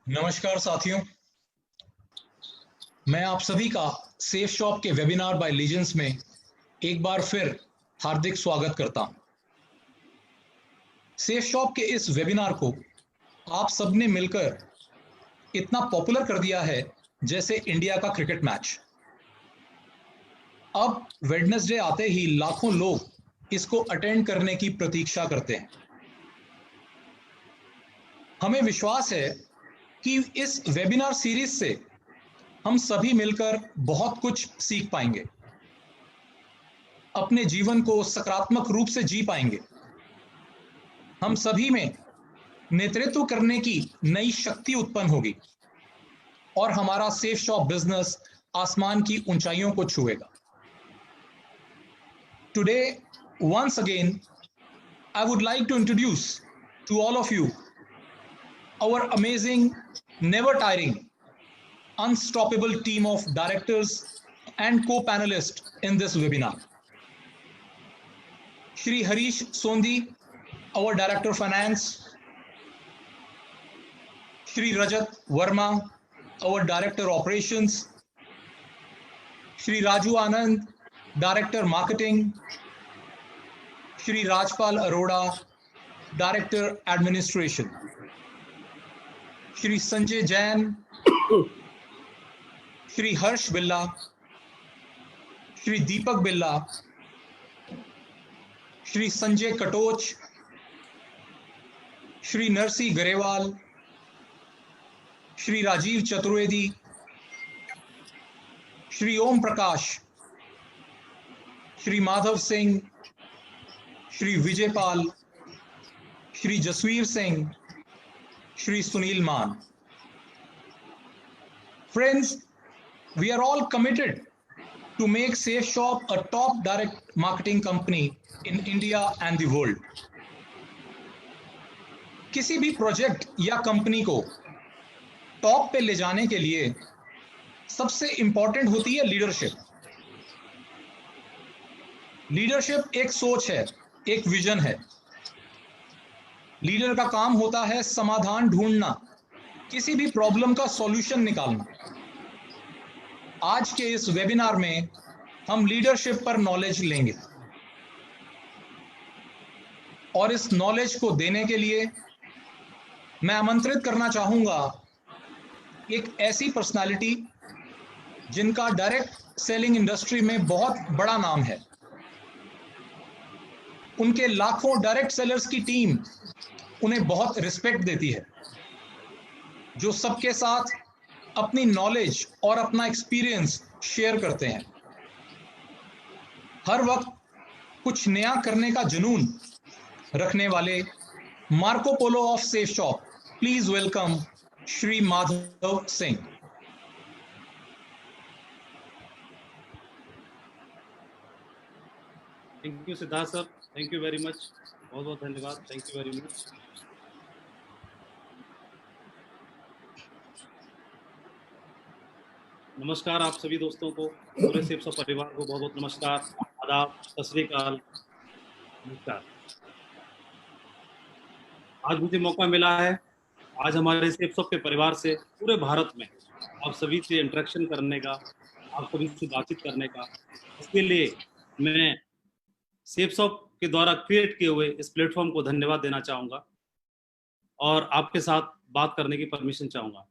नमस्कार साथियों, मैं आप सभी का सेफ शॉप के वेबिनार बाय लीजेंस में एक बार फिर हार्दिक स्वागत करता हूं। सेफ शॉप के इस वेबिनार को आप सबने मिलकर इतना पॉपुलर कर दिया है जैसे इंडिया का क्रिकेट मैच। अब वेडनेसडे आते ही लाखों लोग इसको अटेंड करने की प्रतीक्षा करते हैं। हमें विश्वास है कि इस वेबिनार सीरीज से हम सभी मिलकर बहुत कुछ सीख पाएंगे, अपने जीवन को सकारात्मक रूप से जी पाएंगे। हम सभी में नेतृत्व करने की नई शक्ति उत्पन्न होगी और हमारा सेफ शॉप बिजनेस आसमान की ऊंचाइयों को छुएगा। Today once again I would like to introduce to all of you our amazing, never tiring, unstoppable team of directors and co-panelists in this webinar. Shri Harish Sondi, our Director Finance, Shri Rajat Verma, our Director Operations, Shri Raju Anand, Director Marketing, Shri Rajpal Arora, Director Administration, Shri Sanjay Jain, Shri Harsh Billa, Shri Deepak Billa, Shri Sanjay Katoch, Shri Narsi Garewal, Shri Rajiv Chaturvedi, Shri Om Prakash, Shri Madhav Singh, Shri Vijay Pal, Shri Jasweer Singh, Shri Sunil Maan. Friends, we are all committed to make Safe Shop a top direct marketing company in India and the world. किसी भी project या company को top पे ले जाने के लिए सबसे इंपॉर्टेंट होती है लीडरशिप। लीडरशिप एक सोच है, एक विजन है। लीडर का काम होता है समाधान ढूंढना, किसी भी प्रॉब्लम का सॉल्यूशन निकालना। आज के इस वेबिनार में हम लीडरशिप पर नॉलेज लेंगे और इस नॉलेज को देने के लिए मैं आमंत्रित करना चाहूंगा एक ऐसी पर्सनालिटी जिनका डायरेक्ट सेलिंग इंडस्ट्री में बहुत बड़ा नाम है। उनके लाखों डायरेक्ट सेलर्स की टीम उन्हें बहुत रिस्पेक्ट देती है, जो सबके साथ अपनी नॉलेज और अपना एक्सपीरियंस शेयर करते हैं। हर वक्त कुछ नया करने का जुनून रखने वाले Marco Polo of safe shop, please welcome Shri Madhav Singh. Thank you Siddharth sir, thank you very much, बहुत बहुत धन्यवाद, थैंक यू वेरी मच। नमस्कार आप सभी दोस्तों को, पूरे सेफ शॉप परिवार को बहुत बहुत नमस्कार, आदाब, सत श्री अकाल, नमस्कार। आज मुझे मौका मिला है आज हमारे सेफ शॉप के परिवार से पूरे भारत में आप सभी से इंटरेक्शन करने का, आप सभी से बातचीत करने का। इसके लिए मैं सेफ शॉप के द्वारा क्रिएट किए हुए इस प्लेटफॉर्म को धन्यवाद देना चाहूँगा और आपके साथ बात करने की परमिशन चाहूँगा।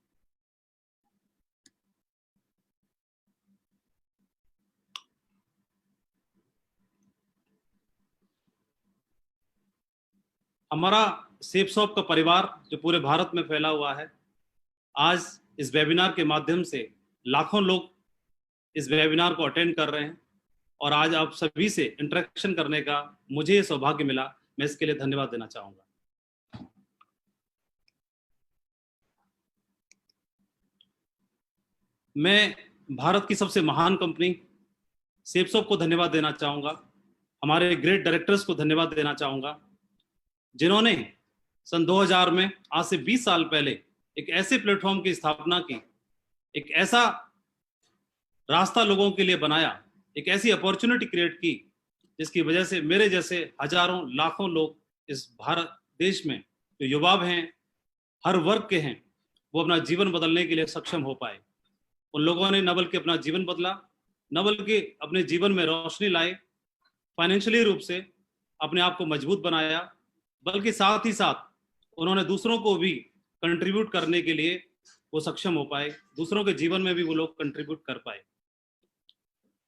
हमारा सेफ शॉप का परिवार जो पूरे भारत में फैला हुआ है, आज इस वेबिनार के माध्यम से लाखों लोग इस वेबिनार को अटेंड कर रहे हैं और आज आप सभी से इंटरेक्शन करने का मुझे ये सौभाग्य मिला। मैं इसके लिए धन्यवाद देना चाहूँगा। मैं भारत की सबसे महान कंपनी सेफ शॉप को धन्यवाद देना चाहूँगा, हमारे ग्रेट डायरेक्टर्स को धन्यवाद देना चाहूँगा जिन्होंने सन 2000 में, आज से 20 साल पहले, एक ऐसे प्लेटफॉर्म की स्थापना की, एक ऐसा रास्ता लोगों के लिए बनाया, एक ऐसी अपॉर्चुनिटी क्रिएट की जिसकी वजह से मेरे जैसे हजारों लाखों लोग इस भारत देश में जो युवा हैं, हर वर्ग के हैं, वो अपना जीवन बदलने के लिए सक्षम हो पाए। उन लोगों ने न बल्कि अपना जीवन बदला, न बल्कि अपने जीवन में रोशनी लाए, फाइनेंशियली रूप से अपने आप को मजबूत बनाया, बल्कि साथ ही साथ उन्होंने दूसरों को भी कंट्रीब्यूट करने के लिए वो सक्षम हो पाए, दूसरों के जीवन में भी वो लोग कंट्रीब्यूट कर पाए।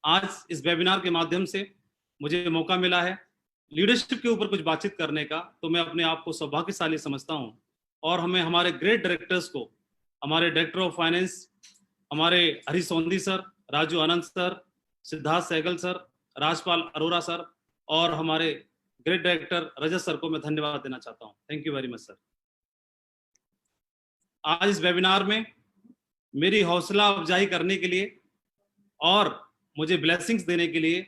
आज इस वेबिनार के माध्यम से मुझे मौका मिला है लीडरशिप के ऊपर कुछ बातचीत करने का, तो मैं अपने आप को सौभाग्यशाली समझता हूं। और हमें हमारे ग्रेट डायरेक्टर्स को, हमारे डायरेक्टर ऑफ फाइनेंस, हमारे Harish Sondhi sir, Raju Anand sir, Siddharth Sehgal sir, Rajpal Arora sir और हमारे ग्रेट डायरेक्टर रजत सर को मैं धन्यवाद देना चाहता हूं। Thank you very much sir. आज इस वेबिनार में मेरी हौसला अफजाई करने के लिए और मुझे ब्लेसिंग्स देने के लिए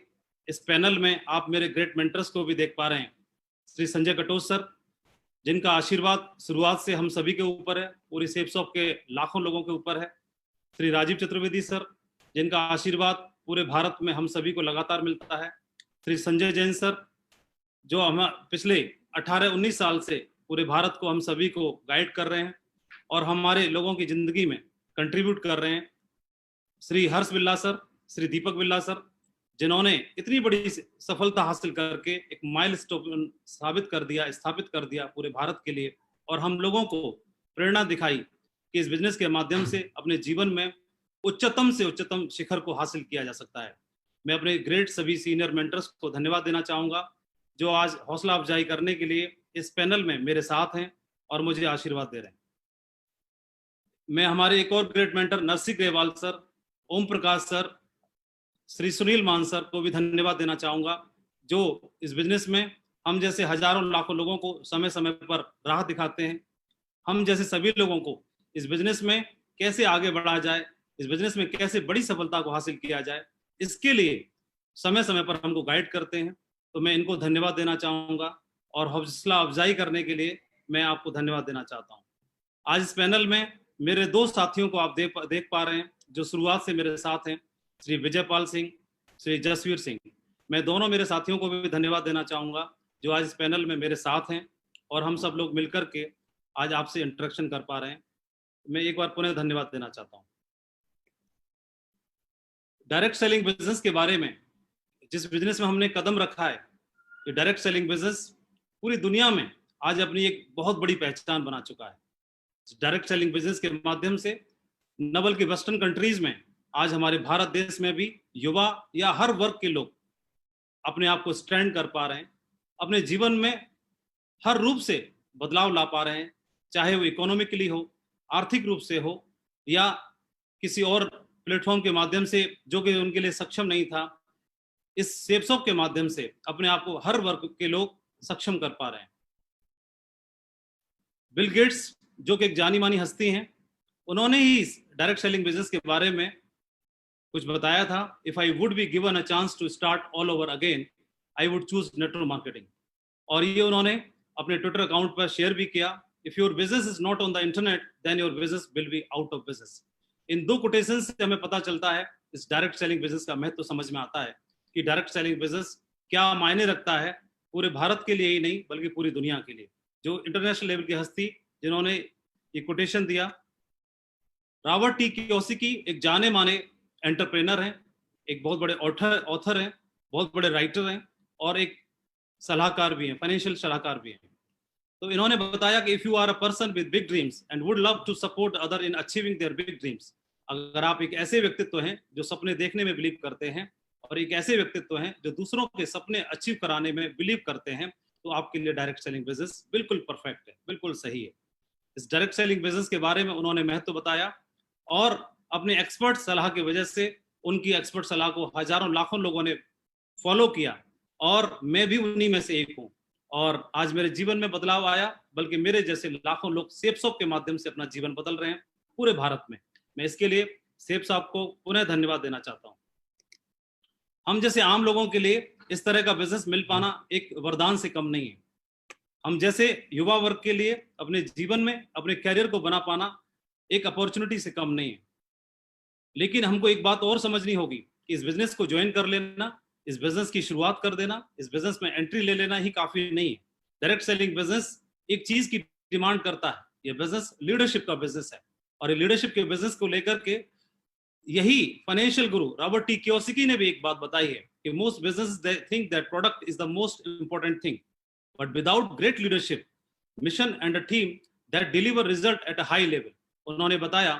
इस पैनल में आप मेरे ग्रेट मेंटर्स को भी देख पा रहे हैं। श्री संजय कटोच सर, जिनका आशीर्वाद शुरुआत से हम सभी के ऊपर है, पूरी सेप्सॉफ्ट के लाखों लोगों के ऊपर है। श्री राजीव चतुर्वेदी सर, जिनका आशीर्वाद पूरे भारत में हम सभी को लगातार मिलता है। श्री संजय जैन सर, जो हम पिछले 18-19 साल से पूरे भारत को हम सभी को गाइड कर रहे हैं और हमारे लोगों की जिंदगी में कंट्रीब्यूट कर रहे हैं। श्री हर्ष बिल्ला सर, श्री दीपक बिल्ला सर, जिन्होंने इतनी बड़ी सफलता हासिल करके एक माइलस्टोन स्थापित कर दिया पूरे भारत के लिए, और हम लोगों को प्रेरणा दिखाई कि इस बिजनेस के माध्यम से अपने जीवन में उच्चतम से उच्चतम शिखर को हासिल किया जा सकता है। मैं अपने ग्रेट सभी सीनियर मेंटर्स को धन्यवाद देना चाहूंगा, जो आज हौसला अफजाई करने के लिए इस पैनल में मेरे साथ हैं और मुझे आशीर्वाद दे रहे हैं। मैं हमारे एक और great mentor Narsingh Grewal sir, Om Prakash sir, Shri Sunil Mann sir को भी धन्यवाद देना चाहूंगा, जो इस बिजनेस में हम जैसे हजारों लाखों लोगों को समय समय पर राह दिखाते हैं। हम जैसे सभी लोगों को इस बिजनेस में कैसे आगे बढ़ा जाए, इस बिजनेस में कैसे बड़ी सफलता को हासिल किया जाए, इसके लिए समय समय पर हमको गाइड करते हैं। तो मैं इनको धन्यवाद देना चाहूंगा और हौसला अफजाई करने के लिए मैं आपको धन्यवाद देना चाहता हूँ। आज इस पैनल में मेरे दो साथियों को आप देख पा रहे हैं, जो शुरुआत से मेरे साथ हैं, श्री विजयपाल सिंह, श्री जसवीर सिंह। मैं दोनों मेरे साथियों को भी धन्यवाद देना चाहूंगा, जो आज इस पैनल में मेरे साथ हैं और हम सब लोग मिलकर के आज आपसे इंटरेक्शन कर पा रहे हैं। मैं एक बार पुनः धन्यवाद देना चाहता हूं। डायरेक्ट सेलिंग बिजनेस के बारे में, जिस बिजनेस में हमने कदम रखा है, ये डायरेक्ट सेलिंग बिजनेस पूरी दुनिया में आज अपनी एक बहुत बड़ी पहचान बना चुका है। डायरेक्ट सेलिंग बिजनेस के माध्यम से न बल्कि वेस्टर्न कंट्रीज में, आज हमारे भारत देश में भी युवा या हर वर्ग के लोग अपने आप को स्टैंड कर पा रहे हैं, अपने जीवन में हर रूप से बदलाव ला पा रहे हैं, चाहे वो इकोनॉमिकली हो, आर्थिक रूप से हो, या किसी और प्लेटफॉर्म के माध्यम से जो कि उनके लिए सक्षम नहीं था। इस सेप्सॉफ्ट के माध्यम से अपने आप को हर वर्ग के लोग सक्षम कर पा रहे हैं। बिल गेट्स, जो कि एक जानी मानी हस्ती हैं, उन्होंने ही डायरेक्ट सेलिंग बिजनेस के बारे में कुछ बताया था। If I would be given a chance to start all over again, I would choose network marketing. और ये उन्होंने अपने ट्विटर अकाउंट पर शेयर भी किया। If your business is not on the internet, then your business will be out of business. इन दो quotation से हमें पता चलता है, इस डायरेक्ट सेलिंग बिजनेस का महत्व समझ में आता है कि डायरेक्ट सेलिंग बिजनेस क्या मायने रखता है पूरे भारत के लिए ही नहीं, बल्कि पूरी दुनिया के लिए। जो इंटरनेशनल लेवल की हस्ती जिन्होंने ये कोटेशन दिया, रॉबर्ट टी कियोसाकी एक जाने माने एंटरप्रेनर हैं, एक बहुत बड़े ऑथर हैं, बहुत बड़े राइटर हैं और एक सलाहकार भी हैं, फाइनेंशियल सलाहकार भी हैं। तो इन्होंने बताया कि if you are a person with big dreams and would love to support other in achieving their big dreams, अगर आप एक ऐसे व्यक्तित्व हैं जो सपने देखने में बिलीव करते हैं और एक ऐसे व्यक्तित्व हैं जो दूसरों के सपने अचीव कराने में बिलीव करते हैं, तो आपके लिए डायरेक्ट सेलिंग बिजनेस बिल्कुल परफेक्ट है, बिल्कुल सही है। इस डायरेक्ट सेलिंग बिजनेस के बारे में उन्होंने महत्व बताया और अपने एक्सपर्ट सलाह की वजह से उनकी एक्सपर्ट सलाह को हजारों लाखों लोगों ने फॉलो किया और मैं भी उन्हीं में से एक हूं। और आज मेरे जीवन में बदलाव आया, बल्कि मेरे जैसे लाखों लोग सेप्सॉफ्ट के माध्यम से अपना जीवन बदल रहे हैं पूरे भारत में। मैं इसके लिए सेप्सॉफ्ट को पुनः धन्यवाद देना चाहता हूं। हम जैसे आम लोगों के लिए इस तरह का बिजनेस मिल पाना एक वरदान से कम नहीं है। हम जैसे युवा वर्ग के लिए अपने जीवन में अपने कैरियर को बना पाना एक अपॉर्चुनिटी से कम नहीं है। लेकिन हमको एक बात और समझनी होगी कि इस बिजनेस को ज्वाइन कर लेना, इस बिजनेस की शुरुआत कर देना, इस बिजनेस में एंट्री ले लेना ही काफी नहीं है। डायरेक्ट सेलिंग बिजनेस एक चीज की डिमांड करता है, यह बिजनेस लीडरशिप का बिजनेस है। और लीडरशिप के बिजनेस को लेकर के यही फाइनेंशियल गुरु रॉबर्ट टी कियोसाकी ने भी एक बात बताई है कि most business think that product is the most important thing, but without great leadership mission and a team that deliver result at a high level. उन्होंने बताया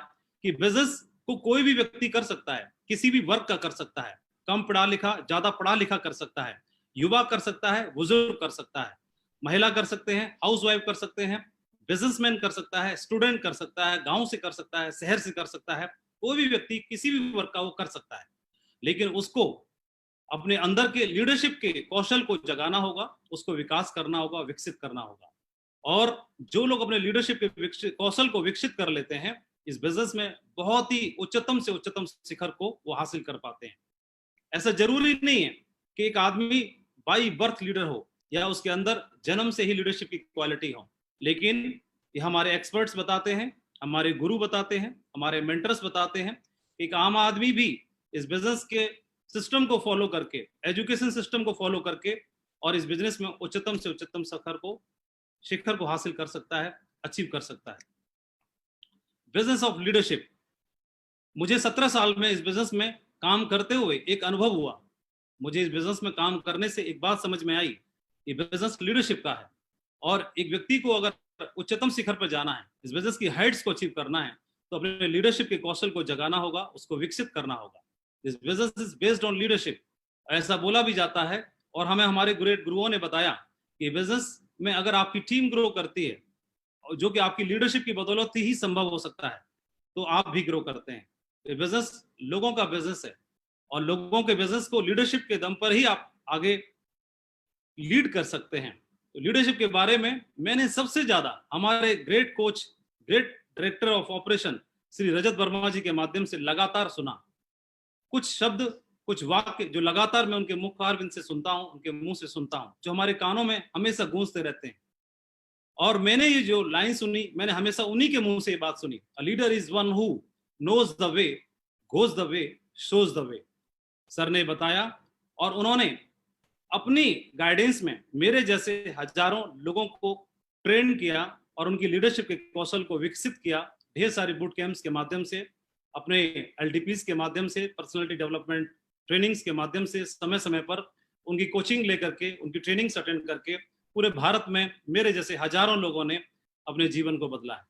कि बिजनेस को कोई भी व्यक्ति कर सकता है, किसी भी वर्ग का कर सकता है, कम पढ़ा लिखा ज्यादा पढ़ा लिखा कर सकता है, युवा कर सकता है, बुजुर्ग कर सकता है, महिला कर सकते हैं, हाउसवाइफ कर सकते हैं, बिजनेसमैन कर सकता है, स्टूडेंट कर सकता है, गांव से कर सकता है, शहर से कर सकता है, कोई भी व्यक्ति किसी भी वर्ग का वो कर सकता है। लेकिन उसको अपने अंदर के लीडरशिप के कौशल को जगाना होगा, उसको विकास करना होगा, विकसित करना होगा। और जो लोग अपने लीडरशिप के कौशल को विकसित कर लेते हैं, इस बिजनेस में बहुत ही उच्चतम से उच्चतम शिखर को वो हासिल कर पाते हैं। ऐसा जरूरी नहीं है कि एक आदमी बाई बर्थ लीडर हो या उसके अंदर जन्म से ही लीडरशिप की क्वालिटी हो, लेकिन ये हमारे एक्सपर्ट्स बताते हैं, हमारे गुरु बताते हैं, हमारे मेंटर्स बताते हैं, एक आम आदमी भी इस बिजनेस के सिस्टम को फॉलो करके, एजुकेशन सिस्टम को फॉलो करके और इस बिजनेस में उच्चतम से उच्चतम शिखर को हासिल कर सकता है, अचीव कर सकता है। बिजनेस ऑफ लीडरशिप, मुझे 17 साल में इस बिजनेस में काम करते हुए एक अनुभव हुआ। मुझे इस बिजनेस में काम करने से एक बात समझ में आई, ये बिजनेस लीडरशिप का है और एक व्यक्ति को अगर उच्चतम शिखर पर जाना है, इस बिजनेस की हाइट्स को अचीव करना है, तो अपने लीडरशिप के कौशल को जगाना होगा, उसको विकसित करना होगा। This business is based on leadership, ऐसा बोला भी जाता है और हमें हमारे ग्रेट गुरुओं ने बताया कि बिजनेस में अगर आपकी टीम ग्रो करती है, जो कि आपकी लीडरशिप की बदौलत ही संभव हो सकता है, तो आप भी ग्रो करते हैं। ये बिजनेस लोगों का बिजनेस है और लोगों के बिजनेस को लीडरशिप के दम पर ही आप आगे लीड कर सकते हैं। तो लीडरशिप के बारे में मैंने सबसे ज्यादा हमारे great coach, great director of operation Shri Rajat Verma ji के माध्यम से लगातार सुना। कुछ शब्द, कुछ वाक्य जो लगातार मैं उनके मुखारविंद से सुनता हूं, उनके मुंह से सुनता हूं, जो हमारे कानों में हमेशा गूंजते रहते हैं। और मैंने ये जो लाइन सुनी, मैंने हमेशा उन्हीं के मुंह से ये बात सुनी, a leader is one who knows the way, goes the way, shows the way. Sir ने बताया और उन्होंने अपनी गाइडेंस में मेरे जैसे हजारों लोगों को ट्रेन किया और उनकी लीडरशिप के कौशल को विकसित किया, ढेर सारे बूट कैंप्स के माध्यम से, अपने एलटीपीज के माध्यम से, पर्सनालिटी डेवलपमेंट ट्रेनिंग्स के माध्यम से, समय समय पर उनकी कोचिंग लेकर के, उनकी ट्रेनिंग्स अटेंड करके पूरे भारत में मेरे जैसे हजारों लोगों ने अपने जीवन को बदला है।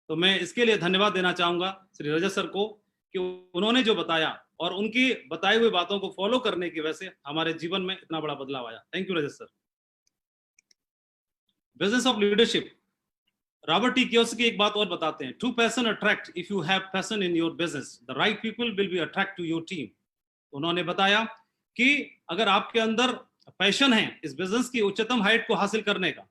तो मैं इसके लिए धन्यवाद देना चाहूंगा श्री रजत सर को कि उन्होंने जो बताया और उनकी बताई हुई बातों को फॉलो करने की वजह से हमारे जीवन में इतना बड़ा बदलाव आया। Thank you Rajat sir. Business of leadership, Robert T Kiyosaki एक बात और बताते हैं, true passion attract, if you have passion in your business the right people will be attract to your team. उन्होंने बताया कि अगर आपके अंदर पैशन है इस बिजनेस की उच्चतम हाइट को हासिल करने का,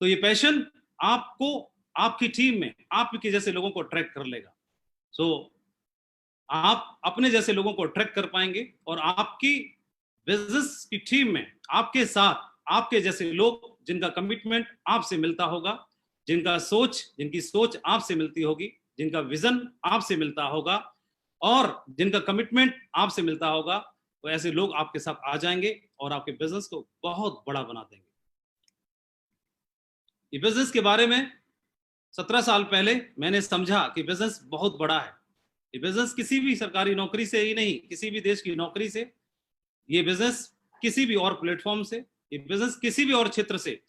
तो ये पैशन आपको आपकी टीम में आपके जैसे लोगों को अट्रैक्ट कर लेगा। सो आप अपने जैसे लोगों को अट्रैक्ट कर पाएंगे और आपकी बिजनेस की टीम में आपके साथ आपके जैसे लोग जिनका कमिटमेंट आपसे मिलता होगा, जिनकी सोच आपसे मिलती होगी, जिनका विजन आपसे मिलता होगा और जिनका कमिटमेंट आपसे मिलता होगा, तो ऐसे लोग आपके साथ आ जाएंगे और आपके बिजनेस को बहुत बड़ा बना देंगे। ये बिजनेस के बारे में 17 साल पहले मैंने समझा कि बिजनेस बहुत बड़ा है। ये बिजनेस किसी भी सरकारी नौकरी से ही नहीं, किसी भी देश की नौकरी से, ये बिजनेस किसी भी और प्लेटफॉर्म से, ये बिजनेस किसी भी और क्षेत्र से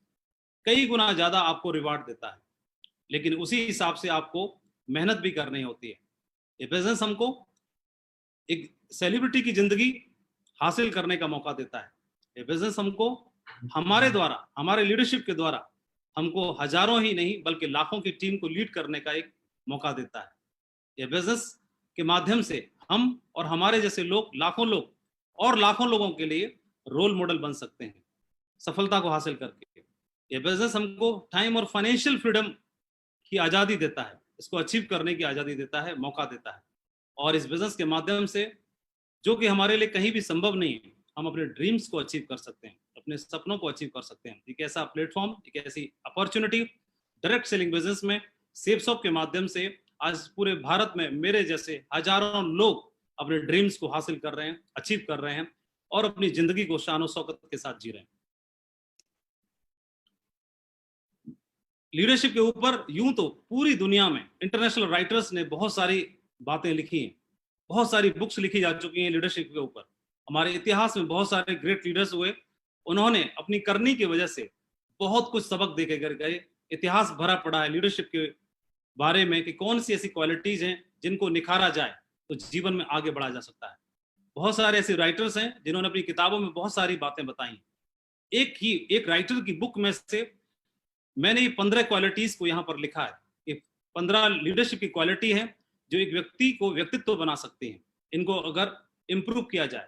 कई गुना ज्यादा आपको रिवार्ड देता है, लेकिन उसी हिसाब से आपको मेहनत भी करनी होती है। ये बिजनेस हमको एक सेलिब्रिटी की जिंदगी हासिल करने का मौका देता है। ये बिजनेस हमको हमारे द्वारा, हमारे लीडरशिप के द्वारा हमको हजारों ही नहीं बल्कि लाखों की टीम को लीड करने का एक मौका देता है। ये बिजनेस के माध्यम से हम और हमारे जैसे लोग, लाखों लोग और लाखों लोगों के लिए रोल मॉडल बन सकते हैं सफलता को हासिल करके। ये बिजनेस हमको टाइम और फाइनेंशियल फ्रीडम की आज़ादी देता है, इसको अचीव करने की आज़ादी देता है, मौका देता है। और इस बिजनेस के माध्यम से, जो कि हमारे लिए कहीं भी संभव नहीं है, हम अपने ड्रीम्स को अचीव कर सकते हैं, अपने सपनों को अचीव कर सकते हैं। एक ऐसा प्लेटफॉर्म, एक ऐसी अपॉर्चुनिटी डायरेक्ट सेलिंग बिजनेस में सेप्सॉफ्ट के माध्यम से आज पूरे भारत में मेरे जैसे हजारों लोग अपने ड्रीम्स को हासिल कर रहे हैं, अचीव कर रहे हैं और अपनी जिंदगी को शान और शौकत के साथ जी रहे हैं। लीडरशिप के ऊपर यूं तो पूरी दुनिया में इंटरनेशनल राइटर्स ने बहुत सारी बातें लिखी हैं, बहुत सारी बुक्स लिखी जा चुकी हैं लीडरशिप के ऊपर। हमारे इतिहास में बहुत सारे ग्रेट लीडर्स हुए, उन्होंने अपनी करनी की वजह से बहुत कुछ सबक दे के गए। इतिहास भरा पड़ा है लीडरशिप के बारे में कि कौन सी ऐसी क्वालिटीज हैं जिनको निखारा जाए तो जीवन में आगे बढ़ा जा सकता है। बहुत सारे ऐसे राइटर्स हैं जिन्होंने अपनी किताबों में बहुत सारी बातें बताई। एक राइटर की बुक में से मैंने ये 15 क्वालिटीज को यहाँ पर लिखा है। ये 15 लीडरशिप की क्वालिटी है जो एक व्यक्ति को व्यक्तित्व बना सकती हैं, इनको अगर इंप्रूव किया जाए।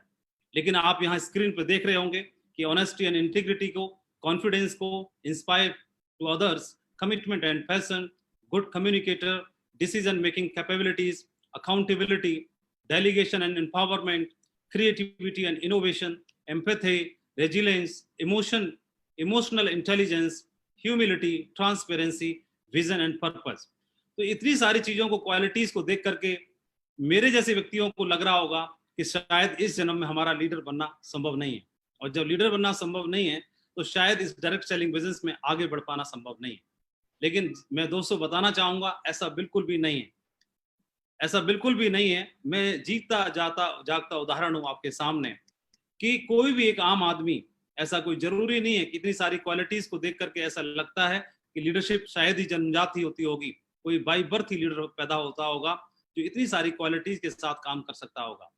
लेकिन आप यहाँ स्क्रीन पर देख रहे होंगे कि ऑनेस्टी एंड इंटीग्रिटी को, कॉन्फिडेंस को, inspire to others, commitment and passion, good communicator, decision making capabilities, accountability, delegation and empowerment, creativity and innovation, empathy, resilience, emotional intelligence, humility, transparency, vision and purpose। तो इतनी सारी चीजों को, qualities को देख करके मेरे जैसे व्यक्तियों को लग रहा होगा कि शायद इस जन्म में हमारा लीडर बनना संभव नहीं है। और जब लीडर बनना संभव नहीं है तो शायद इस डायरेक्ट सेलिंग बिजनेस में आगे बढ़ पाना संभव नहीं है। लेकिन मैं दोस्तों बताना चाहूंगा, ऐसा बिल्कुल भी नहीं है, ऐसा बिल्कुल भी नहीं है। मैं जीता जागता उदाहरण हूं आपके सामने कि कोई भी एक आम आदमी, ऐसा कोई जरूरी नहीं है कि इतनी सारी क्वालिटीज को देख करके ऐसा लगता है कि लीडरशिप शायद ही जन्मजात ही होती होगी, कोई बाई बर्थ ही लीडर पैदा होता होगा जो इतनी सारी क्वालिटीज के साथ काम कर सकता होगा।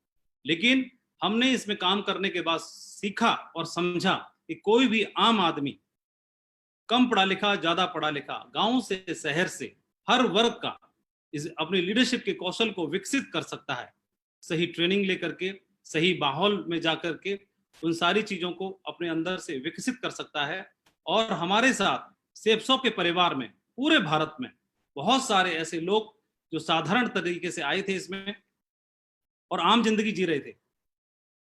लेकिन हमने इसमें काम करने के बाद सीखा और समझा कि कोई भी आम आदमी, कम पढ़ा लिखा, ज्यादा पढ़ा लिखा, गांव से शहर से, हर वर्ग का अपने लीडरशिप के कौशल को विकसित कर सकता है। सही ट्रेनिंग लेकर के, सही माहौल में जाकर के उन सारी चीजों को अपने अंदर से विकसित कर सकता है। और हमारे साथ सेप्सॉप के परिवार में पूरे भारत में बहुत सारे ऐसे लोग जो साधारण तरीके से आए थे इसमें और आम जिंदगी जी रहे थे,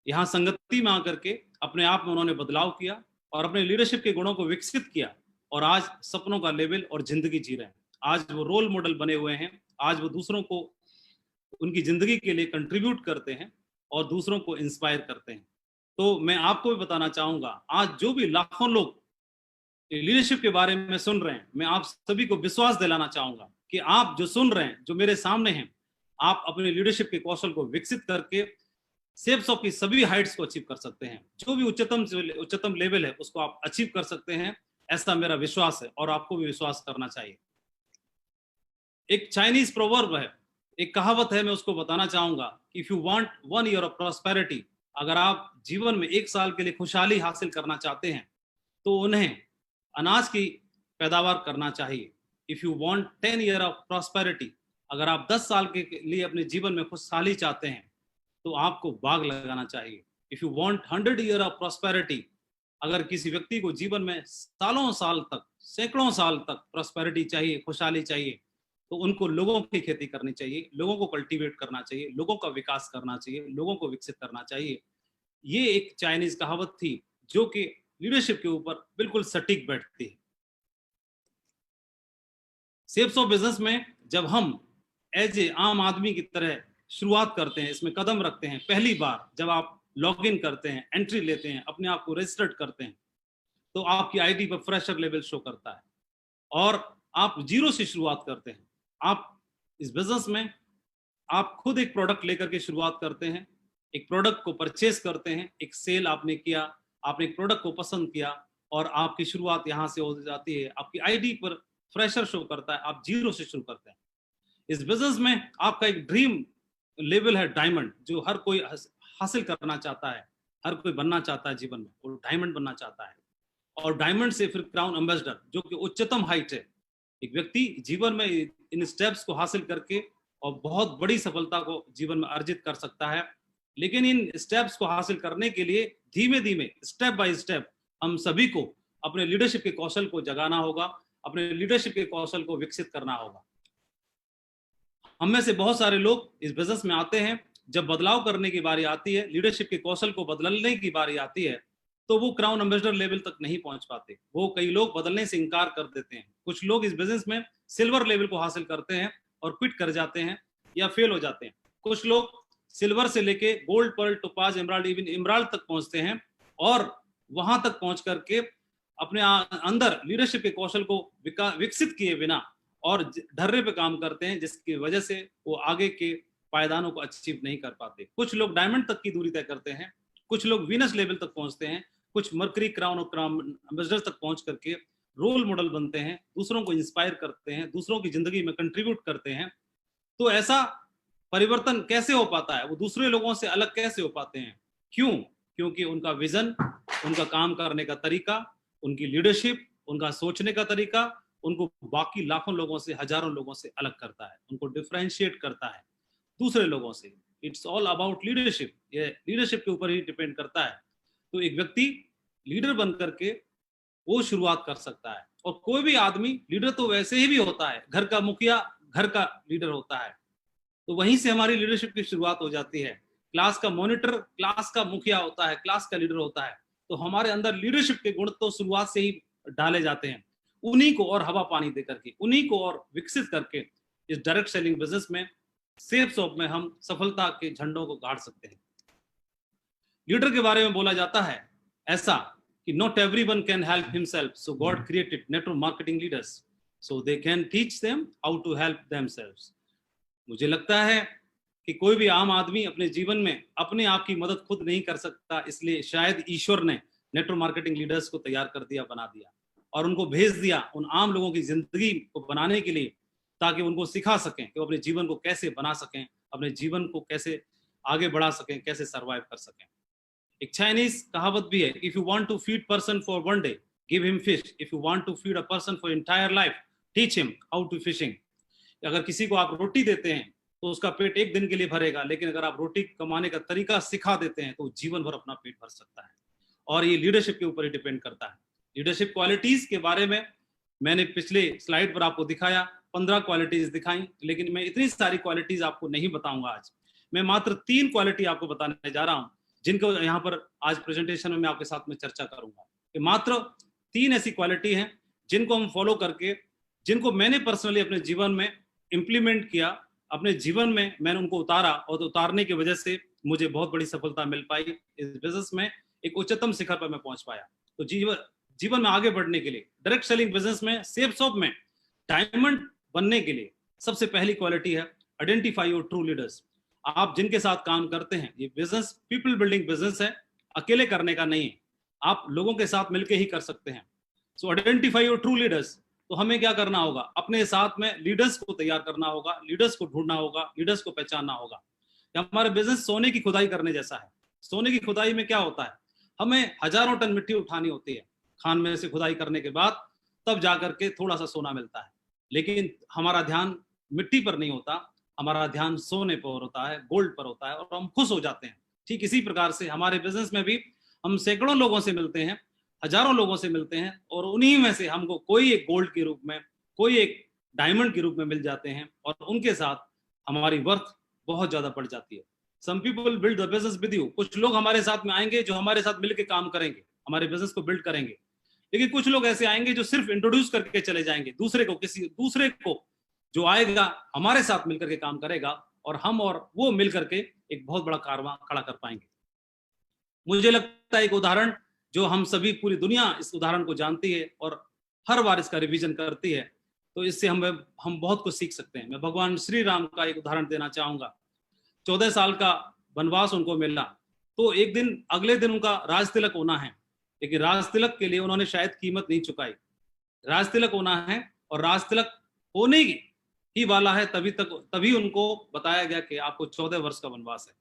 यहाँ संगति में आकर के अपने आप में उन्होंने बदलाव किया और अपने लीडरशिप के गुणों को विकसित किया और आज सपनों का लेवल और जिंदगी जी रहे हैं। आज वो रोल मॉडल बने हुए हैं, आज वो दूसरों को उनकी जिंदगी के लिए कंट्रीब्यूट करते हैं और दूसरों को इंस्पायर करते हैं। तो मैं आपको भी बताना चाहूंगा, आज जो भी लाखों लोग लीडरशिप के बारे में सुन रहे हैं, मैं आप सभी को विश्वास दिलाना चाहूंगा कि आप जो सुन रहे हैं, जो मेरे सामने हैं, आप अपने लीडरशिप के कौशल को विकसित करके सेप्सॉप की सभी हाइट्स को अचीव कर सकते हैं। जो भी उच्चतम लेवल है उसको आप अचीव कर सकते हैं, ऐसा मेरा विश्वास है और आपको भी विश्वास करना चाहिए। एक चाइनीज प्रोवर्ब है, एक कहावत है, मैं उसको बताना चाहूंगा कि if you want 1 year of prosperity, अगर आप जीवन में 1 साल के लिए खुशहाली हासिल करना चाहते हैं तो उन्हें अनाज की पैदावार करना चाहिए। If you want 10 year of prosperity, अगर आप 10 साल के लिए अपने जीवन में खुशहाली चाहते हैं तो आपको बाग लगाना चाहिए। If you want 100 year of prosperity, अगर किसी व्यक्ति को जीवन में सालों साल तक, सैकड़ों साल तक प्रॉस्पेरिटी चाहिए, खुशहाली चाहिए, तो उनको लोगों की खेती करनी चाहिए, लोगों को कल्टीवेट करना चाहिए, लोगों का विकास करना चाहिए, लोगों को विकसित करना चाहिए। ये एक चाइनीज कहावत थी जो कि लीडरशिप के ऊपर बिल्कुल सटीक बैठती है। सेप्सॉप बिजनेस में जब हम एज ए आम आदमी की तरह शुरुआत करते हैं, इसमें कदम रखते हैं, पहली बार जब आप लॉग इन करते हैं, एंट्री लेते हैं, अपने आप को रजिस्टर्ड करते हैं, तो आपकी आईडी पर फ्रेशर लेवल शो करता है और आप जीरो से शुरुआत करते हैं। आप इस बिजनेस में आप खुद एक प्रोडक्ट लेकर के शुरुआत करते हैं, एक प्रोडक्ट को परचेस करते हैं, एक सेल आपने किया, आपने एक प्रोडक्ट को पसंद किया और आपकी शुरुआत यहाँ से हो जाती है। आपकी आईडी पर फ्रेशर शो करता है, आप जीरो से शुरू करते हैं। इस बिजनेस में आपका एक ड्रीम लेवल है डायमंड, जो हर कोई हासिल करना चाहता है, हर कोई बनना चाहता है जीवन में, वो डायमंड बनना चाहता है। और डायमंड से फिर क्राउन एम्बेसडर, जो कि उच्चतम हाइट है। एक व्यक्ति जीवन में इन स्टेप्स को हासिल करके और बहुत बड़ी सफलता को जीवन में अर्जित कर सकता है। लेकिन इन स्टेप्स को हासिल करने के लिए धीमे धीमे, स्टेप बाय स्टेप, हम सभी को अपने लीडरशिप के कौशल को जगाना होगा, अपने लीडरशिप के कौशल को विकसित करना होगा। हम में से बहुत सारे लोग इस बिजनेस में आते हैं, जब बदलाव करने की बारी आती है, लीडरशिप के कौशल को बदलने की बारी आती है, तो वो क्राउन एम्बेसडर लेवल तक नहीं पहुंच पाते। वो कई लोग बदलने से इनकार कर देते हैं। कुछ लोग इस बिजनेस में सिल्वर लेवल को हासिल करते हैं और क्विट कर जाते हैं या फेल हो जाते हैं। कुछ लोग सिल्वर से लेके gold, pearl, topaz, emerald, even emerald तक पहुंचते हैं और वहां तक पहुंच करके अपने अंदर लीडरशिप के कौशल को विकसित किए बिना और ढर्रे पे काम करते हैं, जिसकी वजह से वो आगे के पायदानों को अचीव नहीं कर पाते। कुछ लोग डायमंड तक की दूरी तय करते हैं, कुछ लोग वीनस लेवल तक पहुंचते हैं, कुछ मर्करी क्राउन और क्राउन एम्बेसडर तक पहुंच करके रोल मॉडल बनते हैं, दूसरों को इंस्पायर करते हैं, दूसरों की जिंदगी में कंट्रीब्यूट करते हैं। तो ऐसा परिवर्तन कैसे हो पाता है? वो दूसरे लोगों से अलग कैसे हो पाते हैं? क्यों? क्योंकि उनका विजन, उनका काम करने का तरीका, उनकी लीडरशिप, उनका सोचने का तरीका उनको बाकी लाखों लोगों से, हजारों लोगों से अलग करता है, उनको डिफरेंशिएट करता है दूसरे लोगों से। It's all about leadership. ये लीडरशिप के ऊपर ही डिपेंड करता है। तो एक व्यक्ति लीडर बन करके वो शुरुआत कर सकता है। और कोई भी आदमी लीडर तो वैसे ही भी होता है, घर का मुखिया घर का लीडर होता है, तो वहीं से हमारी लीडरशिप की शुरुआत हो जाती है। क्लास का मॉनिटर क्लास का मुखिया होता है, क्लास का लीडर होता है। तो हमारे अंदर लीडरशिप के गुण तो शुरुआत से ही डाले जाते हैं। उन्हीं को और हवा पानी दे करके, उन्हीं को और विकसित करके इस डायरेक्ट सेलिंग बिजनेस में, सेफ शॉप में हम सफलता के झंडों को गाड़ सकते हैं। लीडर के बारे में बोला जाता है ऐसा कि not everyone can help himself, so God created network marketing leaders so they can teach them how to help themselves. मुझे लगता है कि कोई भी आम आदमी अपने जीवन में अपने आप की मदद खुद नहीं कर सकता, इसलिए शायद ईश्वर ने नेटवर्क मार्केटिंग लीडर्स को तैयार कर दिया, बना दिया और उनको भेज दिया उन आम लोगों की जिंदगी को बनाने के लिए, ताकि उनको सिखा सकें कि वो अपने जीवन को कैसे बना सकें, अपने जीवन को कैसे आगे बढ़ा सकें, कैसे सर्वाइव कर सकें। एक चाइनीज कहावत भी है, if you want to feed person for one day give him fish, if you want to feed a person for entire life teach him how to fishing. अगर किसी को आप रोटी देते हैं तो उसका पेट एक दिन के लिए भरेगा, लेकिन अगर आप रोटी कमाने का तरीका सिखा देते हैं तो जीवन भर अपना पेट भर सकता है। और ये लीडरशिप के ऊपर ही डिपेंड करता है। लीडरशिप क्वालिटीज के बारे में मैंने पिछले स्लाइड पर आपको दिखाया, 15 क्वालिटीज दिखाई, लेकिन मैं इतनी सारी क्वालिटीज आपको नहीं बताऊंगा आज। मैं मात्र 3 क्वालिटी आपको बताने जा रहा हूं, जिनको यहाँ पर आज प्रेजेंटेशन में मैं आपके साथ में चर्चा करूंगा। कि मात्र 3 ऐसी क्वालिटी हैं जिनको हम फॉलो करके, जिनको मैंने पर्सनली अपने जीवन में इंप्लीमेंट किया, अपने जीवन में मैंने उनको उतारा और उतारने की वजह से मुझे बहुत बड़ी सफलता मिल पाई। इस बिजनेस में एक उच्चतम शिखर पर मैं पहुंच पाया। तो जीवन में आगे बढ़ने के लिए, डायरेक्ट सेलिंग बिजनेस में, सेफ शॉप में डायमंड बनने के लिए सबसे पहली क्वालिटी है आइडेंटिफाई योर ट्रू लीडर्स। आप जिनके साथ काम करते हैं, ये बिजनेस पीपल बिल्डिंग बिजनेस है, अकेले करने का नहीं है, आप लोगों के साथ मिलकर ही कर सकते हैं। सो आइडेंटिफाई योर ट्रू लीडर्स। तो हमें क्या करना होगा? अपने साथ में लीडर्स को तैयार करना होगा, लीडर्स को ढूंढना होगा, लीडर्स को पहचानना होगा। हमारा बिजनेस सोने की खुदाई करने जैसा है। सोने की खुदाई में क्या होता है? हमें हजारों टन मिट्टी उठानी होती है, खान में से खुदाई करने के बाद तब जाकर के थोड़ा सा सोना मिलता है। लेकिन हमारा ध्यान मिट्टी पर नहीं होता, हमारा ध्यान सोने पर होता है, गोल्ड पर होता है, और हम खुश हो जाते हैं। ठीक इसी प्रकार से हमारे बिजनेस में भी हम सैकड़ों लोगों से मिलते हैं, हजारों लोगों से मिलते हैं, और उन्हीं में से हमको कोई एक गोल्ड के रूप में, कोई एक डायमंड के रूप में मिल जाते हैं, और उनके साथ हमारी वर्थ बहुत ज्यादा बढ़ जाती है। Some people build the business with you. कुछ लोग हमारे साथ में आएंगे जो हमारे साथ मिलकर काम करेंगे, हमारे बिजनेस को बिल्ड करेंगे। लेकिन कुछ लोग ऐसे आएंगे जो सिर्फ इंट्रोड्यूस करके चले जाएंगे दूसरे को, किसी दूसरे को जो आएगा हमारे साथ मिलकर के काम करेगा, और हम और वो मिलकर के एक बहुत बड़ा कारवां खड़ा कर पाएंगे। मुझे लगता है एक उदाहरण जो हम सभी, पूरी दुनिया इस उदाहरण को जानती है और हर बार इसका रिवीजन करती है, तो इससे हम बहुत कुछ सीख सकते हैं। मैं भगवान श्री राम का एक उदाहरण देना चाहूंगा। 14 साल का वनवास उनको मिला, तो एक दिन, अगले दिन उनका राज तिलक होना है, लेकिन राज तिलक के लिए उन्होंने शायद कीमत नहीं चुकाई। राज तिलक होना है और राज तिलक होने ही वाला है, तभी उनको बताया गया कि आपको 14 वर्ष का वनवास है।